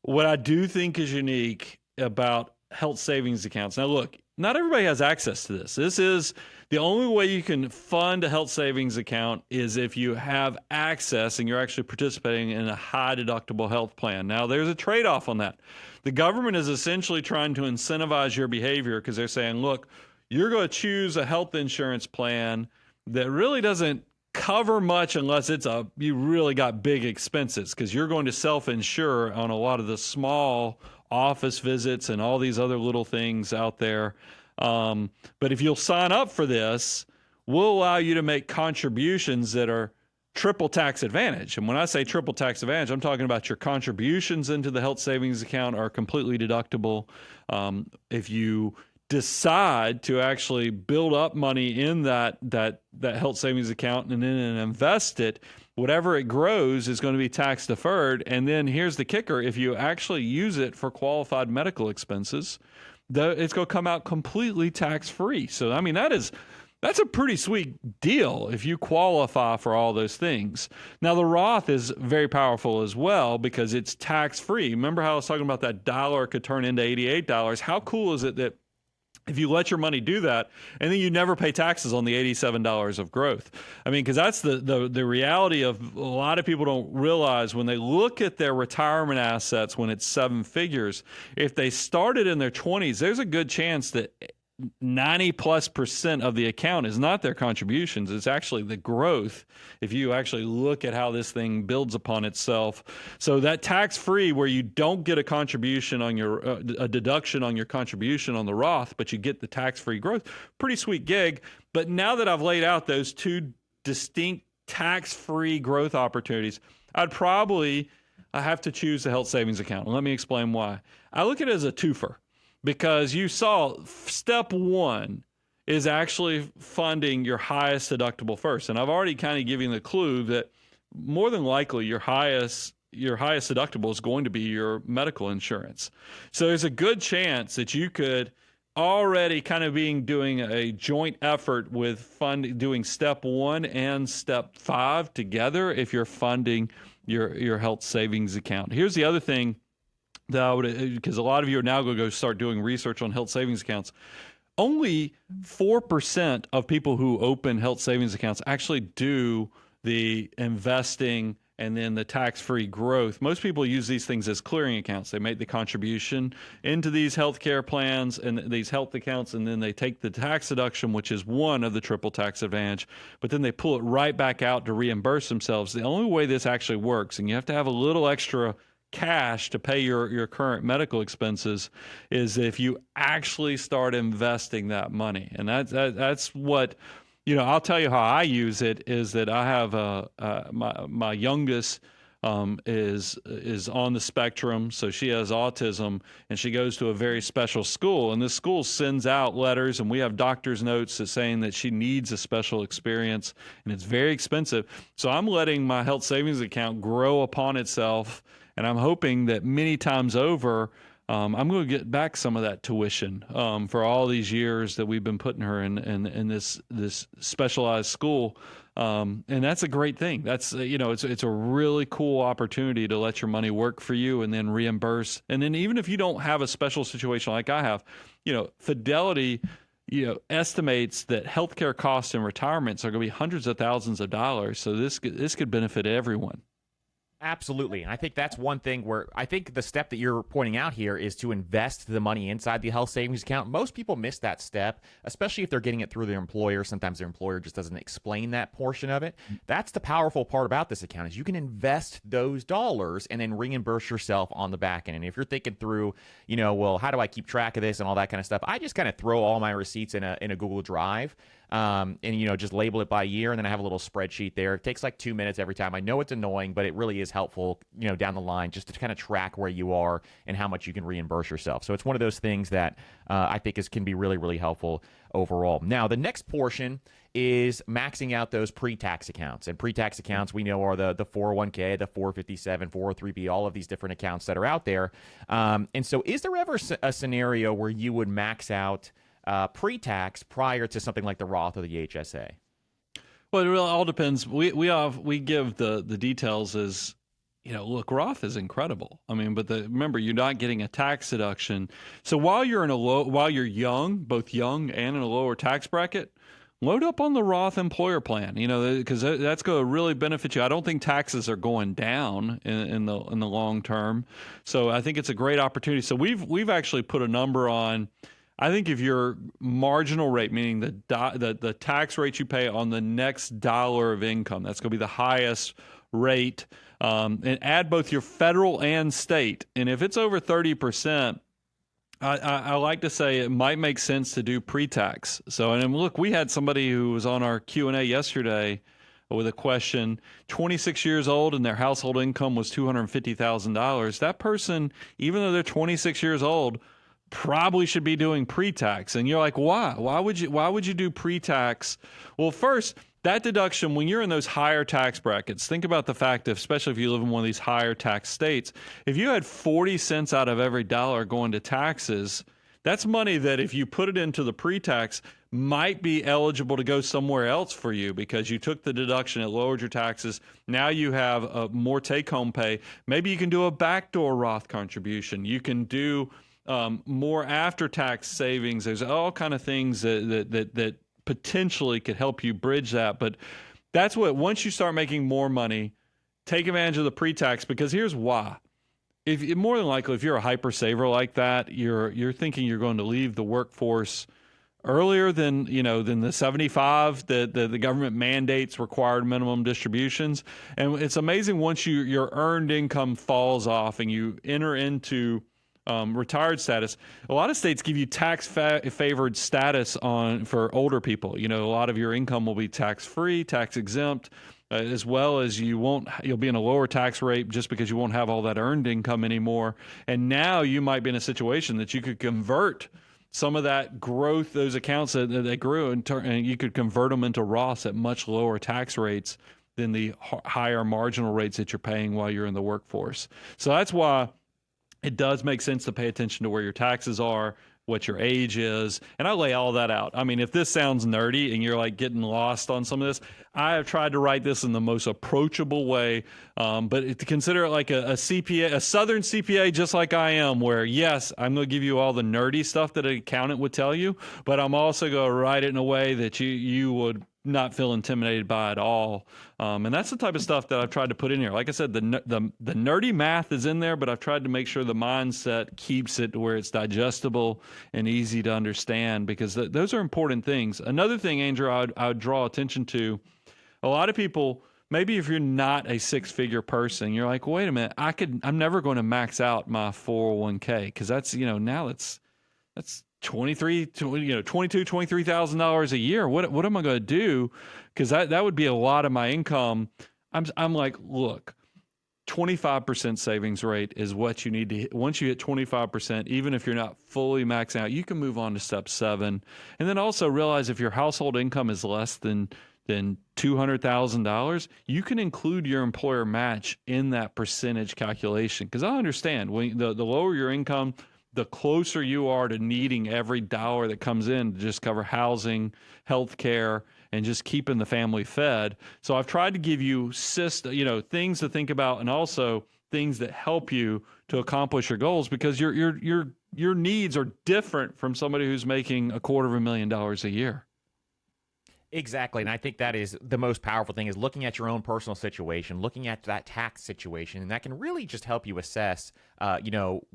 What I do think is unique about health savings accounts. Now, look, not everybody has access to this. This is the only way you can fund a health savings account is if you have access and you're actually participating in a high deductible health plan. Now, there's a trade-off on that. The government is essentially trying to incentivize your behavior, because they're saying, look, you're going to choose a health insurance plan that really doesn't cover much unless you really got big expenses, because you're going to self-insure on a lot of the small office visits and all these other little things out there. But if you'll sign up for this, we'll allow you to make contributions that are triple tax advantage. And when I say triple tax advantage, I'm talking about your contributions into the health savings account are completely deductible. If you decide to actually build up money in that health savings account and then invest it, whatever it grows is going to be tax deferred. And then here's the kicker: if you actually use it for qualified medical expenses, it's going to come out completely tax free. So I mean, that's a pretty sweet deal if you qualify for all those things. Now, the Roth is very powerful as well because it's tax free. Remember how I was talking about that dollar could turn into $88? How cool is it that if you let your money do that, and then you never pay taxes on the $87 of growth? I mean, because that's the reality of a lot of people don't realize when they look at their retirement assets when it's seven figures. If they started in their 20s, there's a good chance that 90+% of the account is not their contributions. It's actually the growth. If you actually look at how this thing builds upon itself. So that tax-free where you don't get a contribution on your, a deduction on your contribution on the Roth, but you get the tax-free growth, pretty sweet gig. But now that I've laid out those two distinct tax-free growth opportunities, I have to choose the health savings account. And let me explain why. I look at it as a twofer. Because you saw step one is actually funding your highest deductible first. And I've already kind of given the clue that more than likely your highest deductible is going to be your medical insurance. So there's a good chance that you could already kind of doing a joint effort with doing step one and step five together if you're funding your health savings account. Here's the other thing that I would, because a lot of you are now going to go start doing research on health savings accounts. Only 4% of people who open health savings accounts actually do the investing and then the tax-free growth. Most people use these things as clearing accounts. They make the contribution into these healthcare plans and these health accounts, and then they take the tax deduction, which is one of the triple tax advantage, but then they pull it right back out to reimburse themselves. The only way this actually works, and you have to have a little extra cash to pay your current medical expenses, is if you actually start investing that money. And that's what, I'll tell you how I use it is that I have my youngest is on the spectrum, so she has autism, and she goes to a very special school, and this school sends out letters, and we have doctor's notes that saying that she needs a special experience, and it's very expensive. So I'm letting my health savings account grow upon itself, and I'm hoping that many times over, I'm going to get back some of that tuition for all these years that we've been putting her in this specialized school. And that's a great thing. That's, it's a really cool opportunity to let your money work for you and then reimburse. And then even if you don't have a special situation like I have, Fidelity, estimates that healthcare costs and retirements are going to be hundreds of thousands of dollars. So this could benefit everyone. Absolutely. And I think that's one thing where I think the step that you're pointing out here is to invest the money inside the health savings account. Most people miss that step, especially if they're getting it through their employer. Sometimes their employer just doesn't explain that portion of it. That's the powerful part about this account is you can invest those dollars and then reimburse yourself on the back end. And if you're thinking through, well, how do I keep track of this and all that kind of stuff? I just kind of throw all my receipts in a Google Drive. And just label it by year, and then I have a little spreadsheet there. It takes like 2 minutes every time. I know it's annoying, but it really is helpful, down the line, just to kind of track where you are and how much you can reimburse yourself. So it's one of those things that I think can be really, really helpful overall. Now, the next portion is maxing out those pre-tax accounts. And pre-tax accounts we know are the 401k, the 457, 403b, all of these different accounts that are out there. And so is there ever a scenario where you would max out pre-tax prior to something like the Roth or the HSA? Well, it really all depends. We give the details as, look, Roth is incredible. I mean, but remember, you're not getting a tax deduction. So while you're young, both young and in a lower tax bracket, load up on the Roth employer plan, because that's going to really benefit you. I don't think taxes are going down in the long term. So I think it's a great opportunity. So we've actually put a number on. I think if your marginal rate, meaning the tax rate you pay on the next dollar of income, that's going to be the highest rate, and add both your federal and state. And if it's over 30%, I like to say it might make sense to do pre-tax. So, and look, we had somebody who was on our Q&A yesterday with a question, 26 years old and their household income was $250,000, that person, even though they're 26 years old, probably should be doing pre-tax. And you're like, why? Why would you do pre-tax? Well, first, that deduction, when you're in those higher tax brackets, think about the fact that, especially if you live in one of these higher tax states, if you had 40 cents out of every dollar going to taxes, that's money that if you put it into the pre-tax might be eligible to go somewhere else for you because you took the deduction, it lowered your taxes. Now you have more take-home pay. Maybe you can do a backdoor Roth contribution. You can do more after-tax savings. There's all kind of things that potentially could help you bridge that. But that's what, once you start making more money, take advantage of the pre-tax, because here's why. If more than likely, if you're a hyper saver like that, you're thinking you're going to leave the workforce earlier than the 75 that the government mandates required minimum distributions. And it's amazing once your earned income falls off and you enter into retired status. A lot of states give you tax favored status for older people. A lot of your income will be tax free, tax exempt. As well as you'll be in a lower tax rate just because you won't have all that earned income anymore. And now you might be in a situation that you could convert some of that growth, those accounts that they grew, and you could convert them into Roths at much lower tax rates than the higher marginal rates that you're paying while you're in the workforce. So that's why it does make sense to pay attention to where your taxes are, what your age is, and I lay all that out. I mean, if this sounds nerdy and you're like getting lost on some of this, I have tried to write this in the most approachable way, but to consider it like a CPA, a Southern CPA, just like I am, where yes, I'm going to give you all the nerdy stuff that an accountant would tell you, but I'm also going to write it in a way that you would not feel intimidated by at all. And that's the type of stuff that I've tried to put in here. Like I said, the nerdy math is in there, but I've tried to make sure the mindset keeps it to where it's digestible and easy to understand, because those are important things. Another thing, Andrew, I would draw attention to, a lot of people, maybe if you're not a six-figure person, you're like, wait a minute, I'm never going to max out my 401k, because that's, now that's $23,000 a year. What am I going to do? Because that would be a lot of my income. I'm like, look, 25% savings rate is what you need to hit. Once you hit 25%, even if you're not fully maxing out, you can move on to step 7. And then also realize if your household income is less than $200,000, you can include your employer match in that percentage calculation. Because I understand when the lower your income, the closer you are to needing every dollar that comes in to just cover housing, healthcare, and just keeping the family fed. So I've tried to give you things to think about, and also things that help you to accomplish your goals, because your needs are different from somebody who's making $250,000 a year. Exactly. And I think that is the most powerful thing, is looking at your own personal situation, looking at that tax situation, and that can really just help you assess,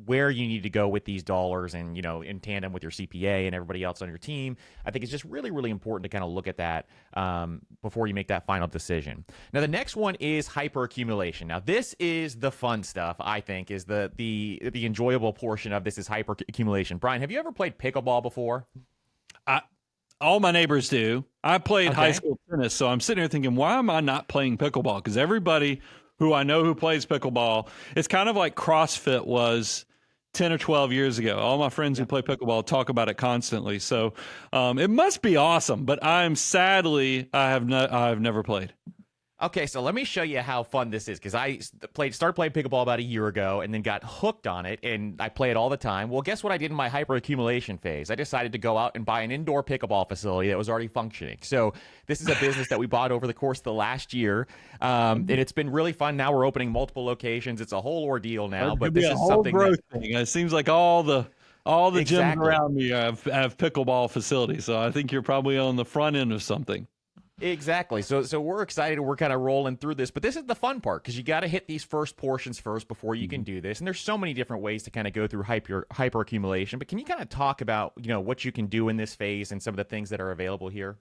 where you need to go with these dollars, and, in tandem with your CPA and everybody else on your team. I think it's just really, really important to kind of look at that before you make that final decision. Now, the next one is hyperaccumulation. Now, this is the fun stuff, I think, is the enjoyable portion of this is hyperaccumulation. Brian, have you ever played pickleball before? All my neighbors do. I played high school tennis, so I'm sitting here thinking, why am I not playing pickleball? Because everybody who I know who plays pickleball, it's kind of like CrossFit was 10 or 12 years ago. All my friends who play pickleball talk about it constantly. So it must be awesome, but I have never played. Okay, so let me show you how fun this is, because I started playing pickleball about a year ago and then got hooked on it, and I play it all the time. Well, guess what I did in my hyperaccumulation phase? I decided to go out and buy an indoor pickleball facility that was already functioning. So this is a business that we bought over the course of the last year, and it's been really fun. Now we're opening multiple locations. It's a whole ordeal now, but this is something growth thing. It seems like all the exactly. gyms around me have pickleball facilities, so I think you're probably on the front end of something. Exactly. So we're excited. We're kind of rolling through this, but this is the fun part, because you got to hit these first portions first before you can do this. And there's so many different ways to kind of go through hyperaccumulation. But can you kind of talk about what you can do in this phase and some of the things that are available here?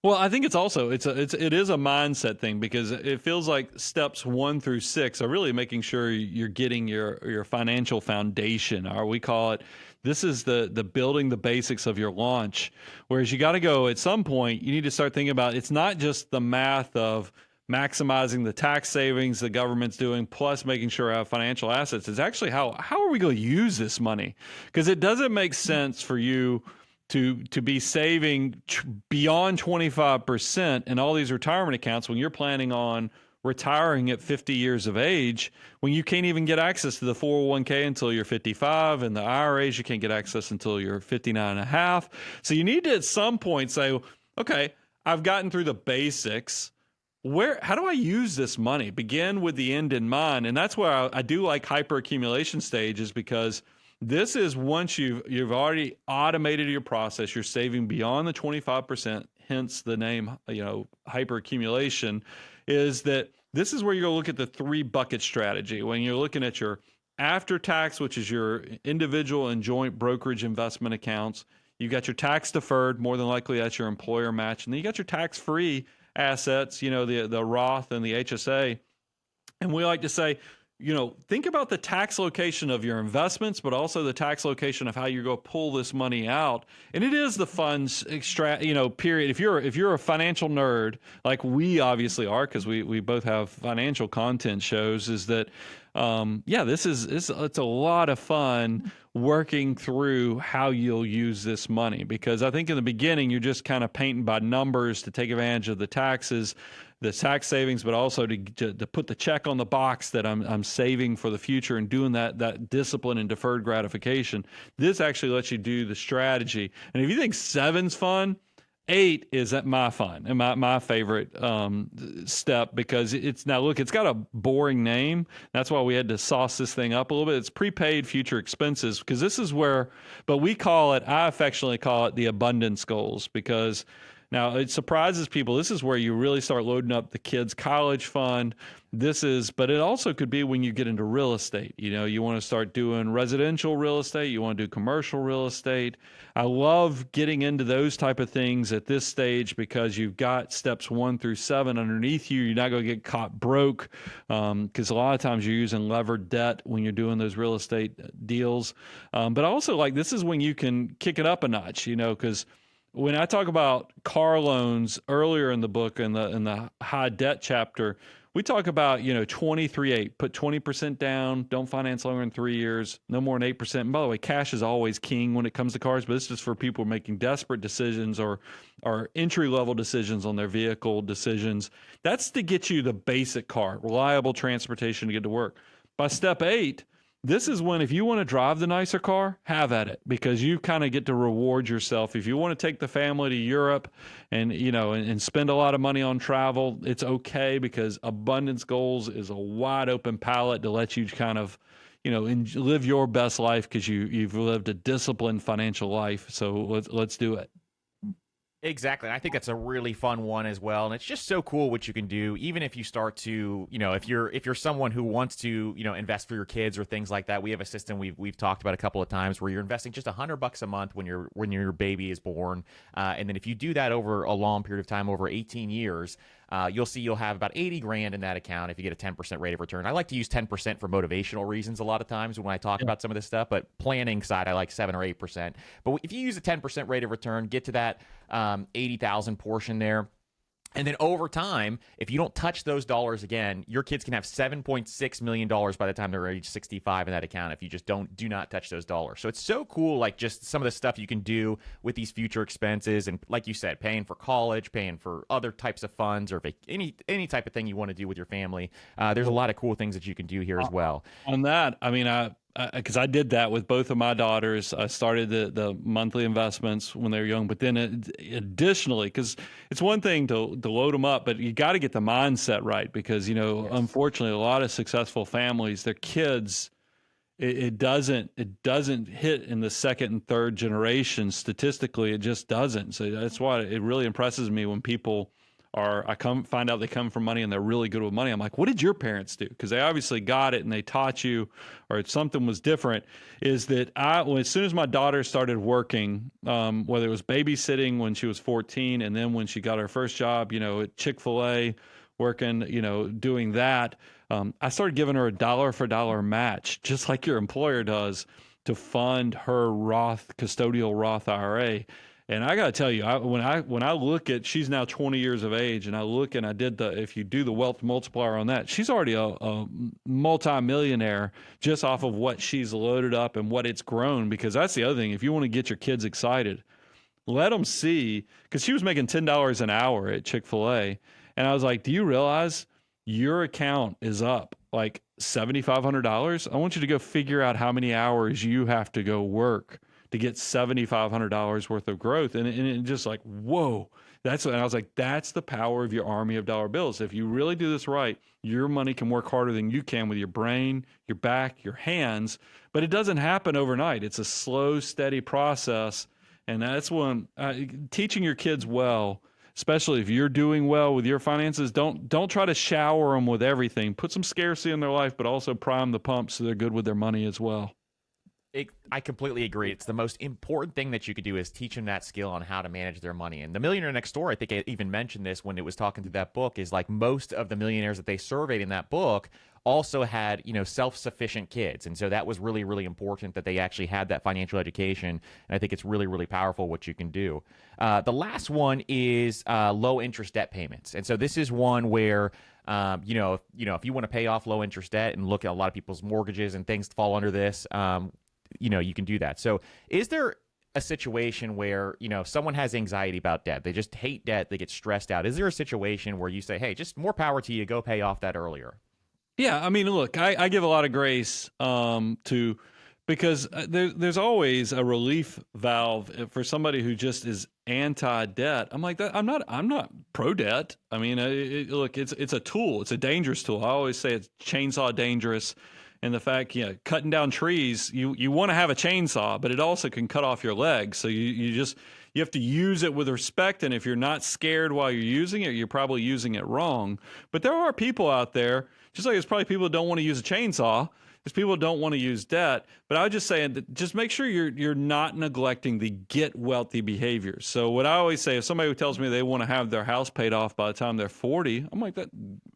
Well, I think it is a mindset thing, because it feels like steps 1 through 6 are really making sure you're getting your financial foundation, or we call it This is the building the basics of your launch. Whereas you got to go at some point, you need to start thinking about it's not just the math of maximizing the tax savings the government's doing, plus making sure I have financial assets. It's actually how are we going to use this money? Because it doesn't make sense for you to be saving beyond 25% in all these retirement accounts when you're planning on retiring at 50 years of age, when you can't even get access to the 401k until you're 55, and the IRAs you can't get access until you're 59 and a half. So you need to at some point say, okay, I've gotten through the basics. How do I use this money? Begin with the end in mind. And that's where I do like hyper accumulation stages, because this is once you've already automated your process, you're saving beyond the 25%, hence the name, hyper accumulation, is that this is where you're going to look at the 3-bucket strategy. When you're looking at your after tax, which is your individual and joint brokerage investment accounts, you got your tax deferred, more than likely that's your employer match, and then you got your tax free assets, the Roth and the HSA. And we like to say, think about the tax location of your investments, but also the tax location of how you're going to pull this money out. And it is the funds period. If you're a financial nerd, like we obviously are, because we both have financial content shows, is that, it's a lot of fun working through how you'll use this money, because I think in the beginning you're just kind of painting by numbers to take advantage of the taxes, the tax savings, but also to put the check on the box that I'm saving for the future and doing that discipline and deferred gratification. This actually lets you do the strategy. And if you think 7's fun, 8 is my fun and my favorite step, because it's got a boring name. That's why we had to sauce this thing up a little bit. It's prepaid future expenses, because this is where, but I affectionately call it the abundance goals, because now it surprises people. This is where you really start loading up the kids' college fund. But it also could be when you get into real estate. You want to start doing residential real estate. You want to do commercial real estate. I love getting into those type of things at this stage, because you've got steps 1 through 7 underneath you. You're not going to get caught broke, because a lot of times you're using levered debt when you're doing those real estate deals. But also, this is when you can kick it up a notch, because when I talk about car loans earlier in the book, in the high debt chapter, we talk about 23-8. Put 20% down. Don't finance longer than 3 years. No more than 8%. And by the way, cash is always king when it comes to cars, but this is just for people making desperate decisions or entry level decisions on their vehicle decisions. That's to get you the basic car, reliable transportation to get to work. By step 8. This is when, if you want to drive the nicer car, have at it, because you kind of get to reward yourself. If you want to take the family to Europe and spend a lot of money on travel, it's okay, because abundance goals is a wide open palette to let you kind of, live your best life, because you've lived a disciplined financial life. So let's do it. Exactly. And I think that's a really fun one as well. And it's just so cool what you can do, even if you start to, if you're someone who wants to, invest for your kids or things like that. We have a system we've talked about a couple of times where you're investing just $100 a month when your baby is born. And then if you do that over a long period of time, over 18 years, you'll see you'll have about 80 grand in that account if you get a 10% rate of return. I like to use 10% for motivational reasons a lot of times when I talk about some of this stuff, but planning side, I like 7 or 8%. But if you use a 10% rate of return, get to that 80,000 portion there. And then over time, if you don't touch those dollars again, your kids can have $7.6 million by the time they're age 65 in that account if you just do not touch those dollars. So it's so cool, just some of the stuff you can do with these future expenses. And like you said, paying for college, paying for other types of funds, or any type of thing you want to do with your family. There's a lot of cool things that you can do here as well. On that, because I did that with both of my daughters. I started the monthly investments when they were young, but then additionally, because it's one thing to load them up, but you got to get the mindset right, because unfortunately, a lot of successful families, their kids, it doesn't hit in the second and third generation statistically. It just doesn't. So that's why it really impresses me when people find out they come from money and they're really good with money. I'm like, what did your parents do? Because they obviously got it and they taught you, or something was different. Is that as soon as my daughter started working, whether it was babysitting when she was 14, and then when she got her first job, at Chick-fil-A, working, doing that, I started giving her a dollar for dollar match, just like your employer does. to fund her custodial Roth IRA. And I got to tell you, when I look at, she's now 20 years of age, and I look and I did if you do the wealth multiplier on that, she's already a multi-millionaire just off of what she's loaded up and what it's grown. Because that's the other thing. If you want to get your kids excited, let them see, because she was making $10 an hour at Chick-fil-A. And I was like, do you realize your account is up like $7,500? I want you to go figure out how many hours you have to go work to get $7,500 worth of growth. And it just like, whoa, and I was like, that's the power of your army of dollar bills. If you really do this right, your money can work harder than you can with your brain, your back, your hands, but it doesn't happen overnight. It's a slow, steady process. And that's when teaching your kids well, especially if you're doing well with your finances, don't try to shower them with everything. Put some scarcity in their life, but also prime the pump so they're good with their money as well. I completely agree. It's the most important thing that you could do is teach them that skill on how to manage their money. And the Millionaire Next Door, I think I even mentioned this when it was talking through that book, is like most of the millionaires that they surveyed in that book also had, self-sufficient kids. And so that was really, really important that they actually had that financial education. And I think it's really, really powerful what you can do. The last one is low interest debt payments. And so this is one where if you want to pay off low interest debt and look at a lot of people's mortgages and things fall under this, you can do that. So is there a situation where, someone has anxiety about debt, they just hate debt, they get stressed out? Is there a situation where you say, hey, just more power to you, go pay off that earlier? Yeah, I mean, look, I give a lot of grace because there's always a relief valve for somebody who just is anti-debt. I'm like that. I'm not pro-debt. I mean, look, it's a tool. It's a dangerous tool. I always say it's chainsaw dangerous. And the fact, cutting down trees, you want to have a chainsaw, but it also can cut off your legs. So you have to use it with respect. And if you're not scared while you're using it, you're probably using it wrong. But there are people out there, just like there's probably people that don't want to use a chainsaw. There's people that don't want to use debt. But I would just say that just make sure you're not neglecting the get wealthy behaviors. So what I always say, if somebody who tells me they want to have their house paid off by the time they're 40, I'm like, that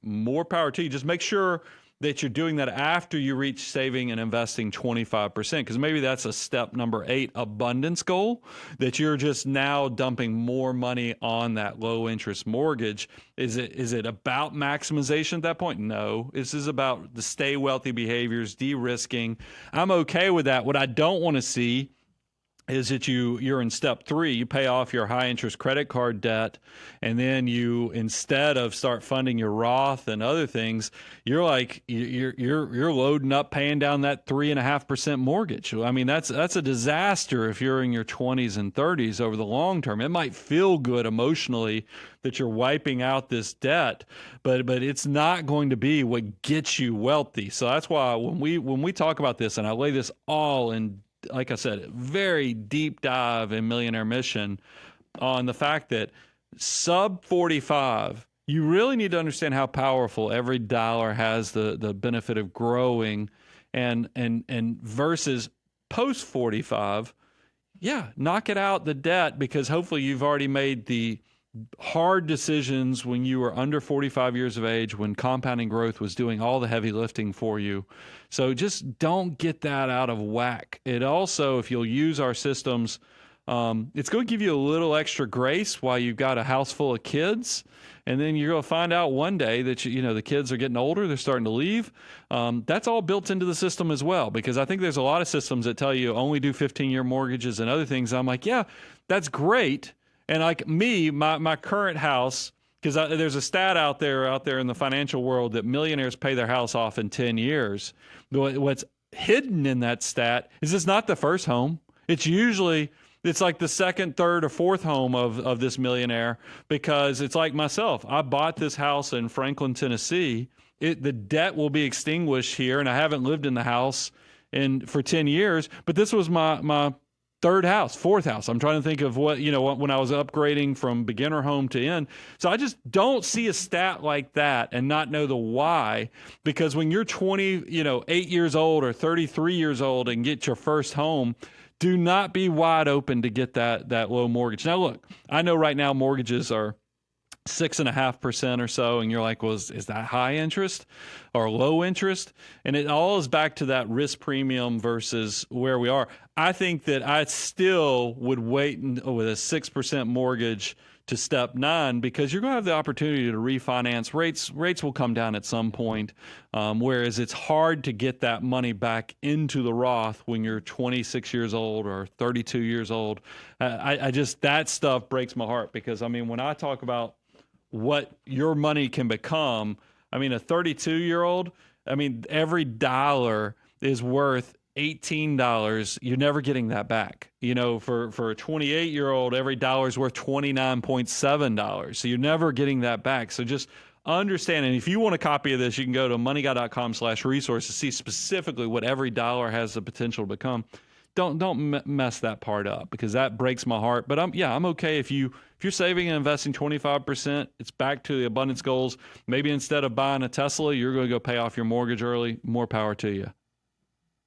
more power to you. Just make sure that you're doing that after you reach saving and investing 25%, because maybe that's a step number 8 abundance goal, that you're just now dumping more money on that low interest mortgage. Is it about maximization at that point? No. This is about the stay wealthy behaviors, de-risking. I'm okay with that. What I don't want to see is that you're in step 3, you pay off your high interest credit card debt, and then you, instead of start funding your Roth and other things, you're loading up paying down that 3.5% mortgage. I mean, that's a disaster if you're in your 20s and 30s over the long term. It might feel good emotionally that you're wiping out this debt, but it's not going to be what gets you wealthy. So that's why when we talk about this, and I lay this all in, like I said, very deep dive in Millionaire Mission on the fact that sub 45, you really need to understand how powerful every dollar has the benefit of growing, and versus post 45, knock it out the debt, because hopefully you've already made the hard decisions when you were under 45 years of age, when compounding growth was doing all the heavy lifting for you. So just don't get that out of whack. It also, if you'll use our systems, it's going to give you a little extra grace while you've got a house full of kids. And then you're going to find out one day that, the kids are getting older, they're starting to leave. That's all built into the system as well, because I think there's a lot of systems that tell you only do 15-year mortgages and other things. I'm like, yeah, that's great. And like me, my current house, because there's a stat out there in the financial world that millionaires pay their house off in 10 years. What's hidden in that stat is it's not the first home. It's like the second, third, or fourth home of this millionaire, because it's like myself. I bought this house in Franklin, Tennessee. The debt will be extinguished here, and I haven't lived in the house for 10 years. But this was my third house, fourth house. I'm trying to think of what when I was upgrading from beginner home to end. So I just don't see a stat like that and not know the why, because when you're 8 years old or 33 years old and get your first home, do not be wide open to get that low mortgage. Now, look, I know right now mortgages are 6.5% or so, and you're like, well, is that high interest or low interest? And it all is back to that risk premium versus where we are. I think that I still would wait with a 6% mortgage to step 9, because you're going to have the opportunity to refinance. Rates will come down at some point, whereas it's hard to get that money back into the Roth when you're 26 years old or 32 years old. I just, that stuff breaks my heart, because I mean, when I talk about what your money can become, I mean, a 32-year-old, I mean, every dollar is worth $18. You're never getting that back. You know, for a 28-year-old, every dollar is worth $29.7. So you're never getting that back. So just understand, and if you want a copy of this, you can go to moneyguy.com/resource to see specifically what every dollar has the potential to become. Don't mess that part up, because that breaks my heart. But I'm okay if you're saving and investing 25%, it's back to the abundance goals. Maybe instead of buying a Tesla, you're going to go pay off your mortgage early. More power to you.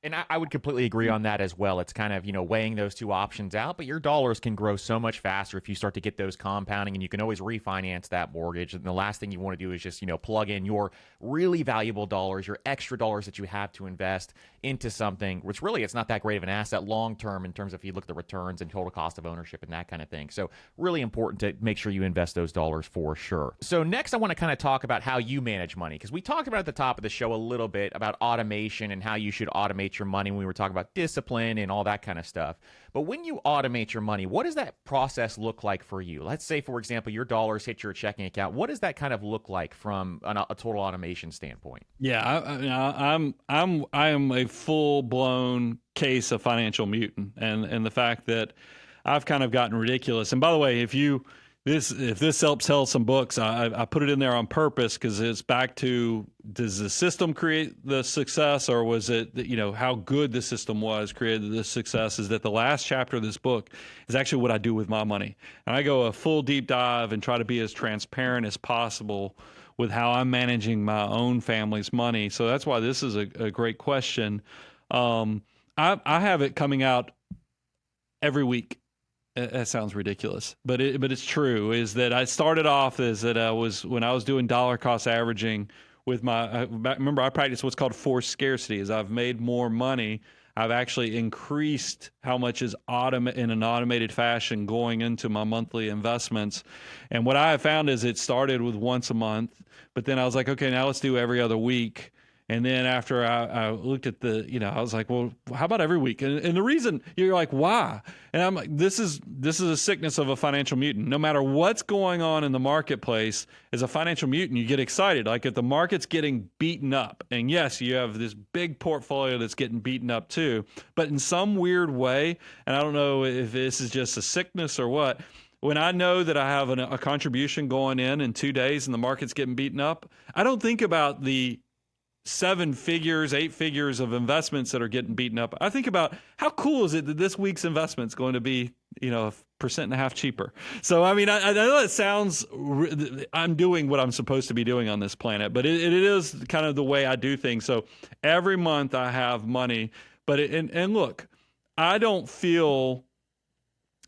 And I would completely agree on that as well. It's kind of, weighing those two options out, but your dollars can grow so much faster if you start to get those compounding, and you can always refinance that mortgage. And the last thing you want to do is just, plug in your really valuable dollars, your extra dollars that you have to invest into something, which really it's not that great of an asset long term in terms of if you look at the returns and total cost of ownership and that kind of thing. So really important to make sure you invest those dollars for sure. So next I want to kind of talk about how you manage money, because we talked about at the top of the show a little bit about automation and how you should automate your money when we were talking about discipline and all that kind of stuff. But when you automate your money, what does that process look like for you? Let's say, for example, your dollars hit your checking account. What does that kind of look like from a total automation standpoint? Yeah, I am a full blown case of financial mutant, and the fact that I've kind of gotten ridiculous. And by the way, if this helps sell some books, I put it in there on purpose, because it's back to, does the system create the success, or was it, how good the system was created the success? Is that the last chapter of this book is actually what I do with my money. And I go a full deep dive and try to be as transparent as possible with how I'm managing my own family's money. So that's why this is a great question. I have it coming out every week. That sounds ridiculous, but it's true. Is that I started off as that when I was doing dollar cost averaging with remember I practice what's called forced scarcity. As I've made more money, I've actually increased how much is in an automated fashion going into my monthly investments. And what I have found is it started with once a month, but then I was like, okay, now let's do every other week. And then after I looked at I was like, well, how about every week? And the reason, you're like, why? And I'm like, this is a sickness of a financial mutant. No matter what's going on in the marketplace, as a financial mutant, you get excited. Like if the market's getting beaten up, and yes, you have this big portfolio that's getting beaten up too, but in some weird way, and I don't know if this is just a sickness or what, when I know that I have a contribution going in 2 days and the market's getting beaten up, I don't think about the 7 figures, 8 figures of investments that are getting beaten up. I think about how cool is it that this week's investment's going to be, 1.5% cheaper. So, I mean, I know it sounds, I'm doing what I'm supposed to be doing on this planet, but it is kind of the way I do things. So every month I have money, but and look, I don't feel,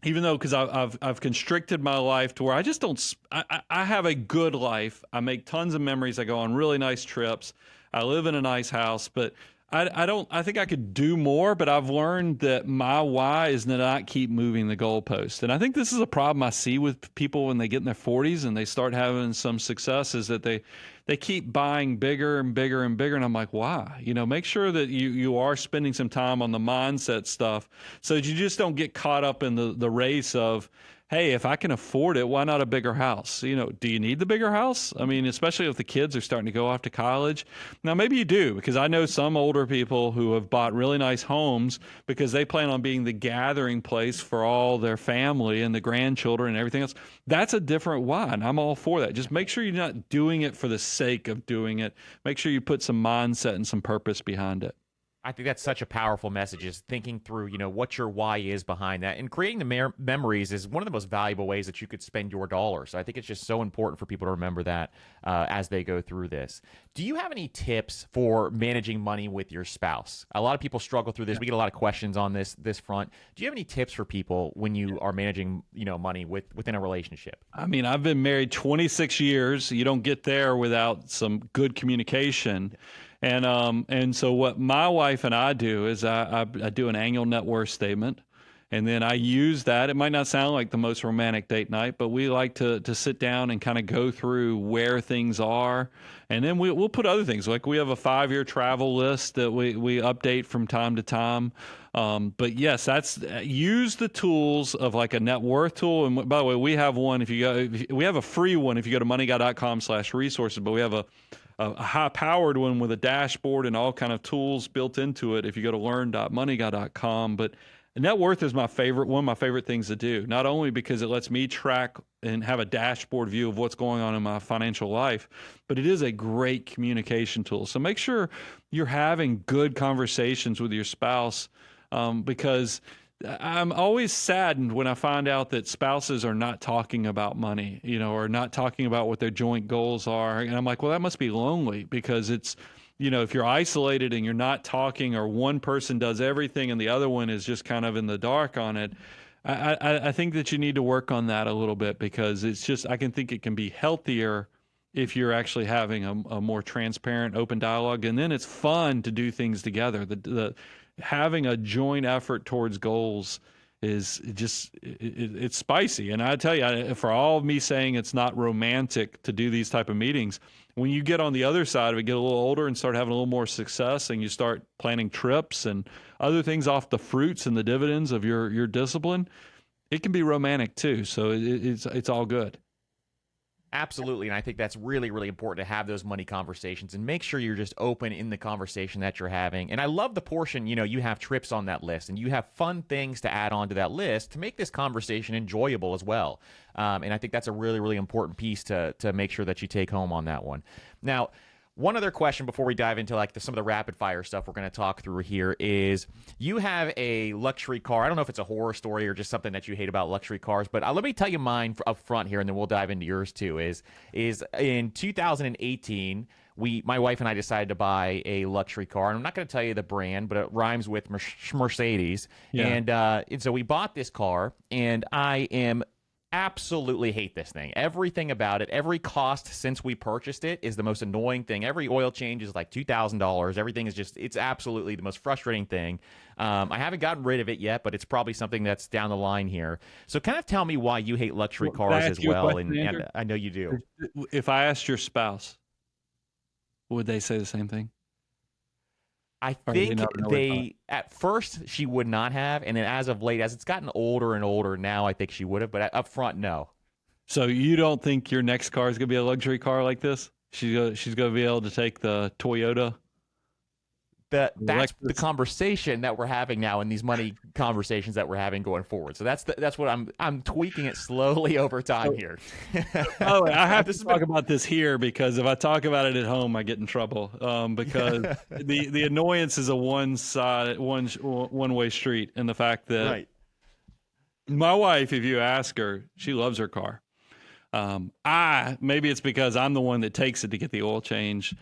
even though, because I've constricted my life to where I just don't, I have a good life. I make tons of memories. I go on really nice trips. I live in a nice house, but I think I could do more, but I've learned that my why is to not keep moving the goalpost. And I think this is a problem I see with people when they get in their 40s and they start having some success, is that they keep buying bigger and bigger and bigger. And I'm like, why? Make sure that you are spending some time on the mindset stuff, so that you just don't get caught up in the race of, hey, if I can afford it, why not a bigger house? Do you need the bigger house? I mean, especially if the kids are starting to go off to college. Now, maybe you do, because I know some older people who have bought really nice homes because they plan on being the gathering place for all their family and the grandchildren and everything else. That's a different why, and I'm all for that. Just make sure you're not doing it for the sake of doing it. Make sure you put some mindset and some purpose behind it. I think that's such a powerful message, is thinking through, what your why is behind that. And creating the memories is one of the most valuable ways that you could spend your dollar. So I think it's just so important for people to remember that as they go through this. Do you have any tips for managing money with your spouse? A lot of people struggle through this. We get a lot of questions on this front. Do you have any tips for people when you are managing, money within a relationship? I mean, I've been married 26 years. You don't get there without some good communication. And so what my wife and I do is I do an annual net worth statement, and then I use that. It might not sound like the most romantic date night, but we like to sit down and kind of go through where things are, and then we'll put other things, like we have a 5-year travel list that we update from time to time. But yes, use the tools of like a net worth tool. And by the way, we have one. We have a free one if you go to moneyguy.com/resources, but we have a high-powered one with a dashboard and all kind of tools built into it if you go to learn.moneyguy.com. But net worth is one of my favorite things to do, not only because it lets me track and have a dashboard view of what's going on in my financial life, but it is a great communication tool. So make sure you're having good conversations with your spouse, because I'm always saddened when I find out that spouses are not talking about money, or not talking about what their joint goals are. And I'm like, well, that must be lonely, because it's, if you're isolated and you're not talking, or one person does everything and the other one is just kind of in the dark on it. I think that you need to work on that a little bit, because I can think it can be healthier if you're actually having a more transparent, open dialogue. And then it's fun to do things together. Having a joint effort towards goals is it's spicy. And I tell you, for all of me saying it's not romantic to do these type of meetings, when you get on the other side of it, get a little older and start having a little more success, and you start planning trips and other things off the fruits and the dividends of your discipline, it can be romantic too. So it's all good. Absolutely. And I think that's really, really important to have those money conversations and make sure you're just open in the conversation that you're having. And I love the portion, you have trips on that list and you have fun things to add on to that list to make this conversation enjoyable as well. And I think that's a really, really important piece to make sure that you take home on that one. Now, one other question before we dive into some of the rapid fire stuff we're going to talk through here is, you have a luxury car. I don't know if it's a horror story or just something that you hate about luxury cars, but let me tell you mine up front here, and then we'll dive into yours too. Is in 2018, my wife and I decided to buy a luxury car, and I'm not going to tell you the brand, but it rhymes with Mercedes. Yeah. And so we bought this car, and I absolutely hate this thing. Everything about it, every cost since we purchased it is the most annoying thing. Every oil change is like $2,000. Everything is it's absolutely the most frustrating thing. I haven't gotten rid of it yet, but it's probably something that's down the line here. So kind of tell me why you hate luxury cars as well. And I know you do. If I asked your spouse, would they say the same thing? I think at first she would not have, and then as of late, as it's gotten older and older now, I think she would have, but up front, no. So you don't think your next car is going to be a luxury car like this? She's going to be able to take the Toyota? That's the conversation that we're having now, in these money conversations that we're having going forward. So that's what I'm tweaking it slowly over time here. Oh, I have to talk about this here, because if I talk about it at home, I get in trouble. Because the annoyance is a one-way street, and the fact that my wife, if you ask her, she loves her car. Maybe it's because I'm the one that takes it to get the oil change.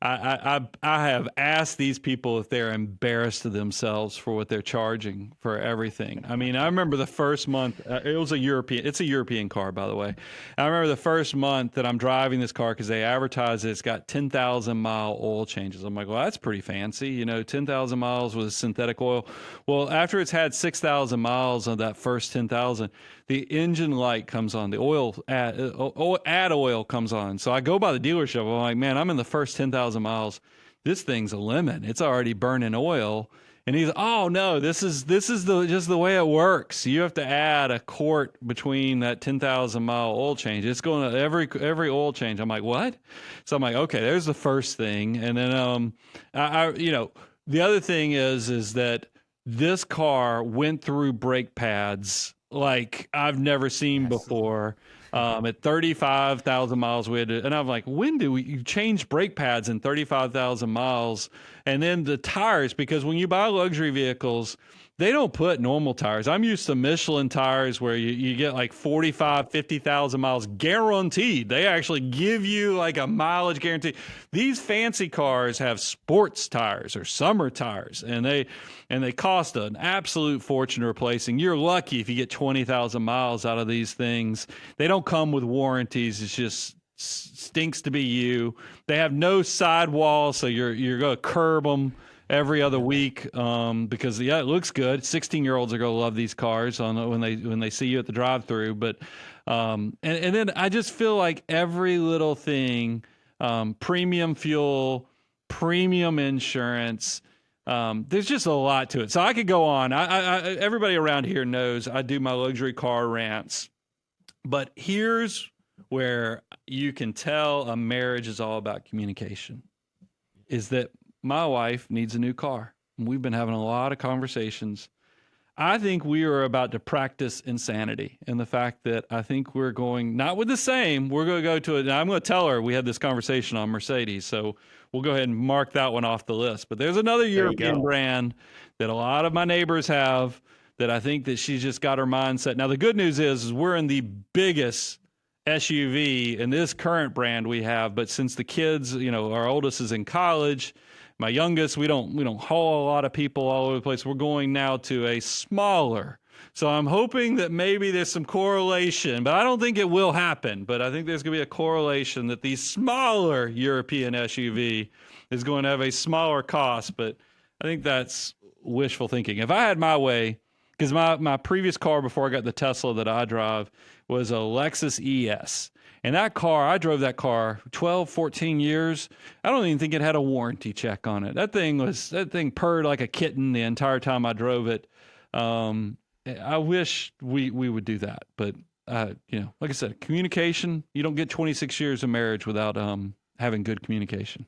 I have asked these people if they're embarrassed of themselves for what they're charging for everything. I mean, I remember the first month, it's a European car, by the way. I remember the first month that I'm driving this car, because they advertise it's got 10,000 mile oil changes. I'm like, well, that's pretty fancy, 10,000 miles with synthetic oil. Well, after it's had 6,000 miles on that first 10,000, the engine light comes on, the oil add oil comes on. So I go by the dealership. I'm like, man, I'm in the first 10,000 miles. This thing's a lemon. It's already burning oil. And he's, oh no, this is just the way it works. You have to add a quart between that 10,000 mile oil change. It's going to every oil change. I'm like, what? So I'm like, okay, there's the first thing. And then the other thing is that this car went through brake pads like I've never seen before. At 35,000 miles, and I'm like, when do you change brake pads in 35,000 miles? And then the tires, because when you buy luxury vehicles, they don't put normal tires. I'm used to Michelin tires where you get like 45, 50,000 miles guaranteed. They actually give you like a mileage guarantee. These fancy cars have sports tires or summer tires, and they cost an absolute fortune replacing. You're lucky if you get 20,000 miles out of these things. They don't come with warranties. It's just stinks to be you. They have no sidewall, so you're going to curb them every other week because it looks good. 16-year-olds are going to love these cars when they see you at the drive-through. But and then I just feel like every little thing, premium fuel, premium insurance. There's just a lot to it. So I could go on. Everybody around here knows I do my luxury car rants. But here's where you can tell a marriage is all about communication, is that my wife needs a new car. We've been having a lot of conversations. I think we are about to practice insanity, and the fact that I think we're going, not with the same, we're going to go to it. I'm going to tell her we had this conversation on Mercedes, so we'll go ahead and mark that one off the list. But there's another European brand that a lot of my neighbors have that I think that she's just got her mindset. Now, the good news is we're in the biggest SUV in this current brand we have, but since the kids, our oldest is in college, my youngest, we don't haul a lot of people all over the place. We're going now to a smaller. So I'm hoping that maybe there's some correlation, but I don't think it will happen. But I think there's going to be a correlation that the smaller European SUV is going to have a smaller cost. But I think that's wishful thinking. If I had my way, because my previous car before I got the Tesla that I drive was a Lexus ES. And that car, I drove that car 12, 14 years. I don't even think it had a warranty check on it. That thing purred like a kitten the entire time I drove it. I wish we would do that. But, like I said, communication, you don't get 26 years of marriage without having good communication.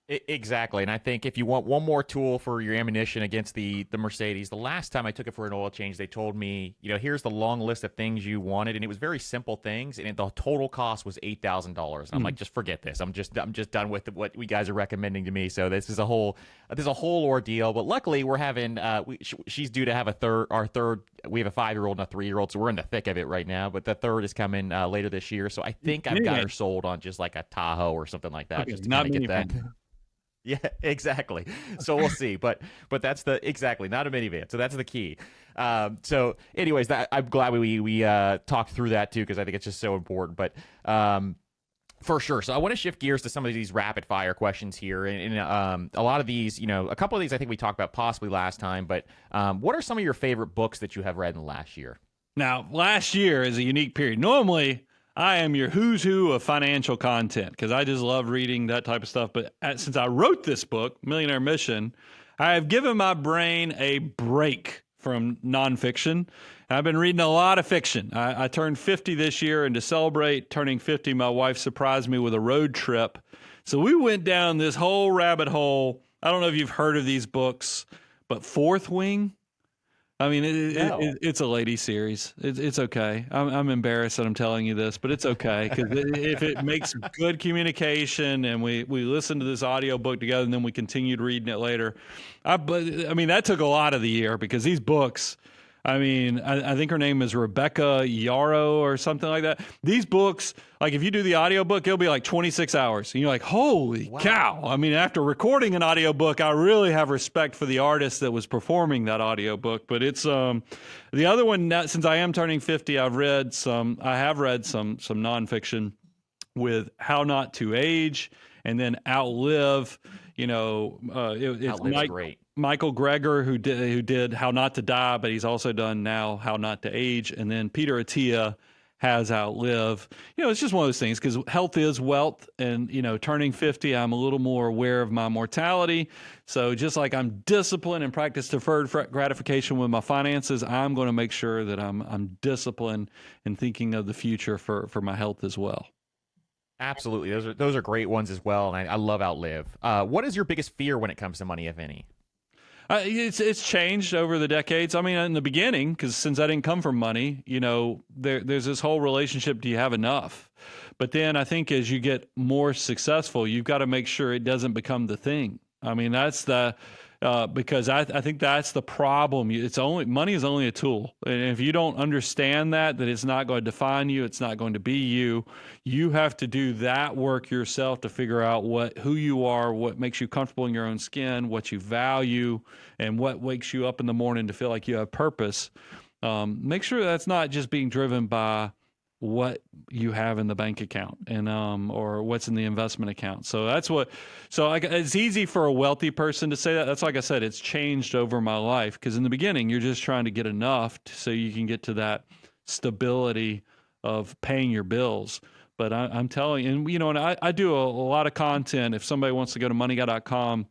Exactly. And I think if you want one more tool for your ammunition against the Mercedes, the last time I took it for an oil change, they told me, here's the long list of things you wanted. And it was very simple things. And the total cost was $8,000. I'm like, just forget this. I'm just done with what you guys are recommending to me. So this is a whole ordeal. But luckily we're having, she's due to have our third, we have a 5-year-old and a 3-year-old. So we're in the thick of it right now. But the third is coming later this year. So I think I've got her sold on just like a Tahoe or something like that. Okay, just to not get that. Yeah, exactly. So we'll see, but that's exactly not a minivan. So that's the key. So anyways, I'm glad we talked through that too, because I think it's just so important. But for sure. So I want to shift gears to some of these rapid fire questions here, and a lot of these, a couple of these I think we talked about possibly last time. But what are some of your favorite books that you have read in the last year? Now, last year is a unique period. Normally, I am your who's who of financial content because I just love reading that type of stuff. But since I wrote this book, Millionaire Mission, I have given my brain a break from nonfiction. I've been reading a lot of fiction. I turned 50 this year, and to celebrate turning 50, my wife surprised me with a road trip. So we went down this whole rabbit hole. I don't know if you've heard of these books, but Fourth Wing. I mean, it's a lady series. It's okay. I'm embarrassed that I'm telling you this, but it's okay because if it makes good communication and we listen to this audio book together and then we continued reading it later. That took a lot of the year because these books, I think her name is Rebecca Yarrow or something like that. These books, like if you do the audiobook, it'll be like 26 hours. And you're like, holy cow. After recording an audiobook, I really have respect for the artist that was performing that audiobook. But it's the other one, since I am turning 50, I have read some nonfiction with How Not to Age and then Outlive. It's great. Michael Greger, who did How Not to Die, but he's also done now How Not to Age. And then Peter Attia has Outlive. It's just one of those things because health is wealth. And, turning 50, I'm a little more aware of my mortality. So just like I'm disciplined and practice deferred gratification with my finances, I'm going to make sure that I'm disciplined in thinking of the future for my health as well. Absolutely. Those are great ones as well. And I love Outlive. What is your biggest fear when it comes to money, if any? It's changed over the decades. I mean, in the beginning, because since I didn't come from money, there's this whole relationship. Do you have enough? But then I think as you get more successful, you've got to make sure it doesn't become the thing. I mean, that's because I think that's the problem. Money is only a tool, and if you don't understand that it's not going to define you, it's not going to be you. You have to do that work yourself to figure out who you are, what makes you comfortable in your own skin, what you value, and what wakes you up in the morning to feel like you have purpose. Make sure that's not just being driven by what you have in the bank account and or what's in the investment account. So it's easy for a wealthy person to say that. That's like I said, it's changed over my life, because in the beginning you're just trying to get enough so you can get to that stability of paying your bills. But I'm telling you, and I do a lot of content. If somebody wants to go to moneyguy.com,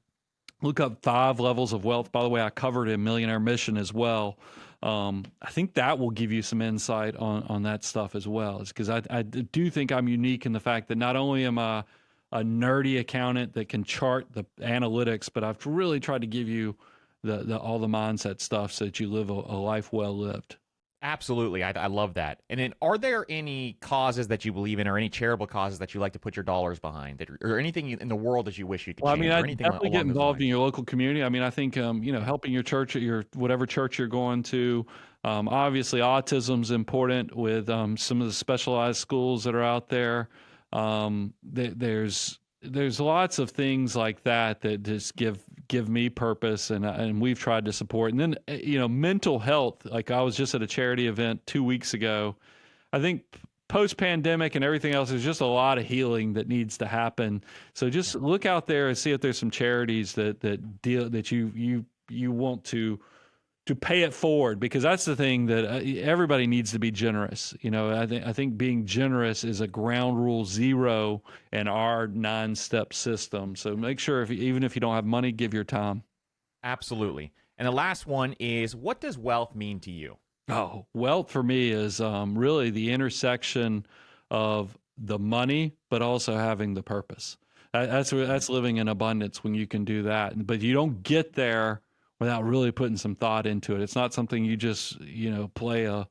look up 5 levels of wealth. By the way, I covered it in Millionaire Mission as well. I think that will give you some insight on that stuff as well. It's because I do think I'm unique in the fact that not only am I a nerdy accountant that can chart the analytics, but I've really tried to give you all the mindset stuff so that you live a life well lived. Absolutely. I love that. And then, are there any causes that you believe in, or any charitable causes that you like to put your dollars behind, or anything in the world that you wish you could change? I or mean, I definitely get involved in your local community. I mean, I think, helping your church at your whatever church you're going to. Obviously, autism's important with some of the specialized schools that are out there. There's lots of things like that just give me purpose, and we've tried to support. And then mental health. Like, I was just at a charity event 2 weeks ago. I think post-pandemic and everything else, there's just a lot of healing that needs to happen. So just look out there and see if there's some charities that you want to pay it forward, because that's the thing that everybody needs to be generous. I think being generous is a ground rule 0 in our 9-step system. So make sure, even if you don't have money, give your time. Absolutely. And the last one is, what does wealth mean to you? Oh, wealth for me is really the intersection of the money, but also having the purpose. That's living in abundance when you can do that. But you don't get there without really putting some thought into it. It's not something you just, play a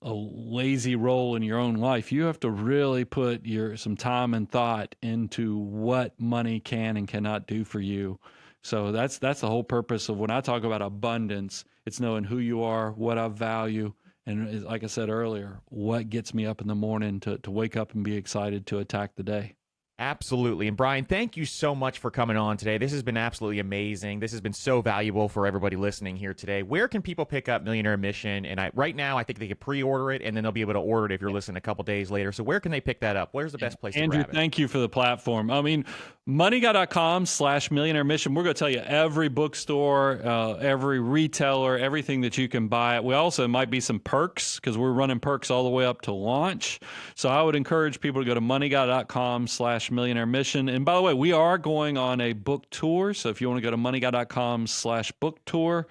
lazy role in your own life. You have to really put some time and thought into what money can and cannot do for you. So that's the whole purpose of when I talk about abundance. It's knowing who you are, what I value, and like I said earlier, what gets me up in the morning to wake up and be excited to attack the day. Absolutely. And Brian, thank you so much for coming on today. This has been absolutely amazing. This has been so valuable for everybody listening here today. Where can people pick up Millionaire Mission? And right now, I think they can pre-order it, and then they'll be able to order it if you're listening a couple days later. So where can they pick that up? Where's the best place to grab it? Andrew, thank you for the platform. I mean, moneyguy.com/Millionaire Mission. We're going to tell you every bookstore, every retailer, everything that you can buy it. We also might be some perks, because we're running perks all the way up to launch. So I would encourage people to go to moneyguy.com/Millionaire Mission. And by the way, we are going on a book tour. So if you want to go to moneyguy.com/book tour,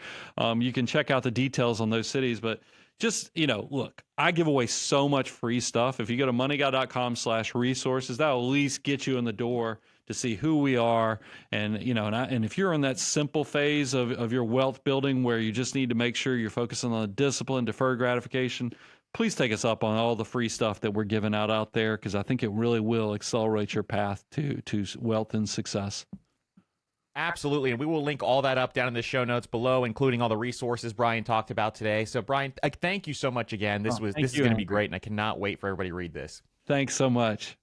you can check out the details on those cities. But just, look, I give away so much free stuff. If you go to moneyguy.com/resources, that'll at least get you in the door to see who we are. And, and if you're in that simple phase of your wealth building where you just need to make sure you're focusing on the discipline, deferred gratification, please take us up on all the free stuff that we're giving out there, because I think it really will accelerate your path to wealth and success. Absolutely. And we will link all that up down in the show notes below, including all the resources Brian talked about today. So, Brian, thank you so much again. This is going to be great, and I cannot wait for everybody to read this. Thanks so much.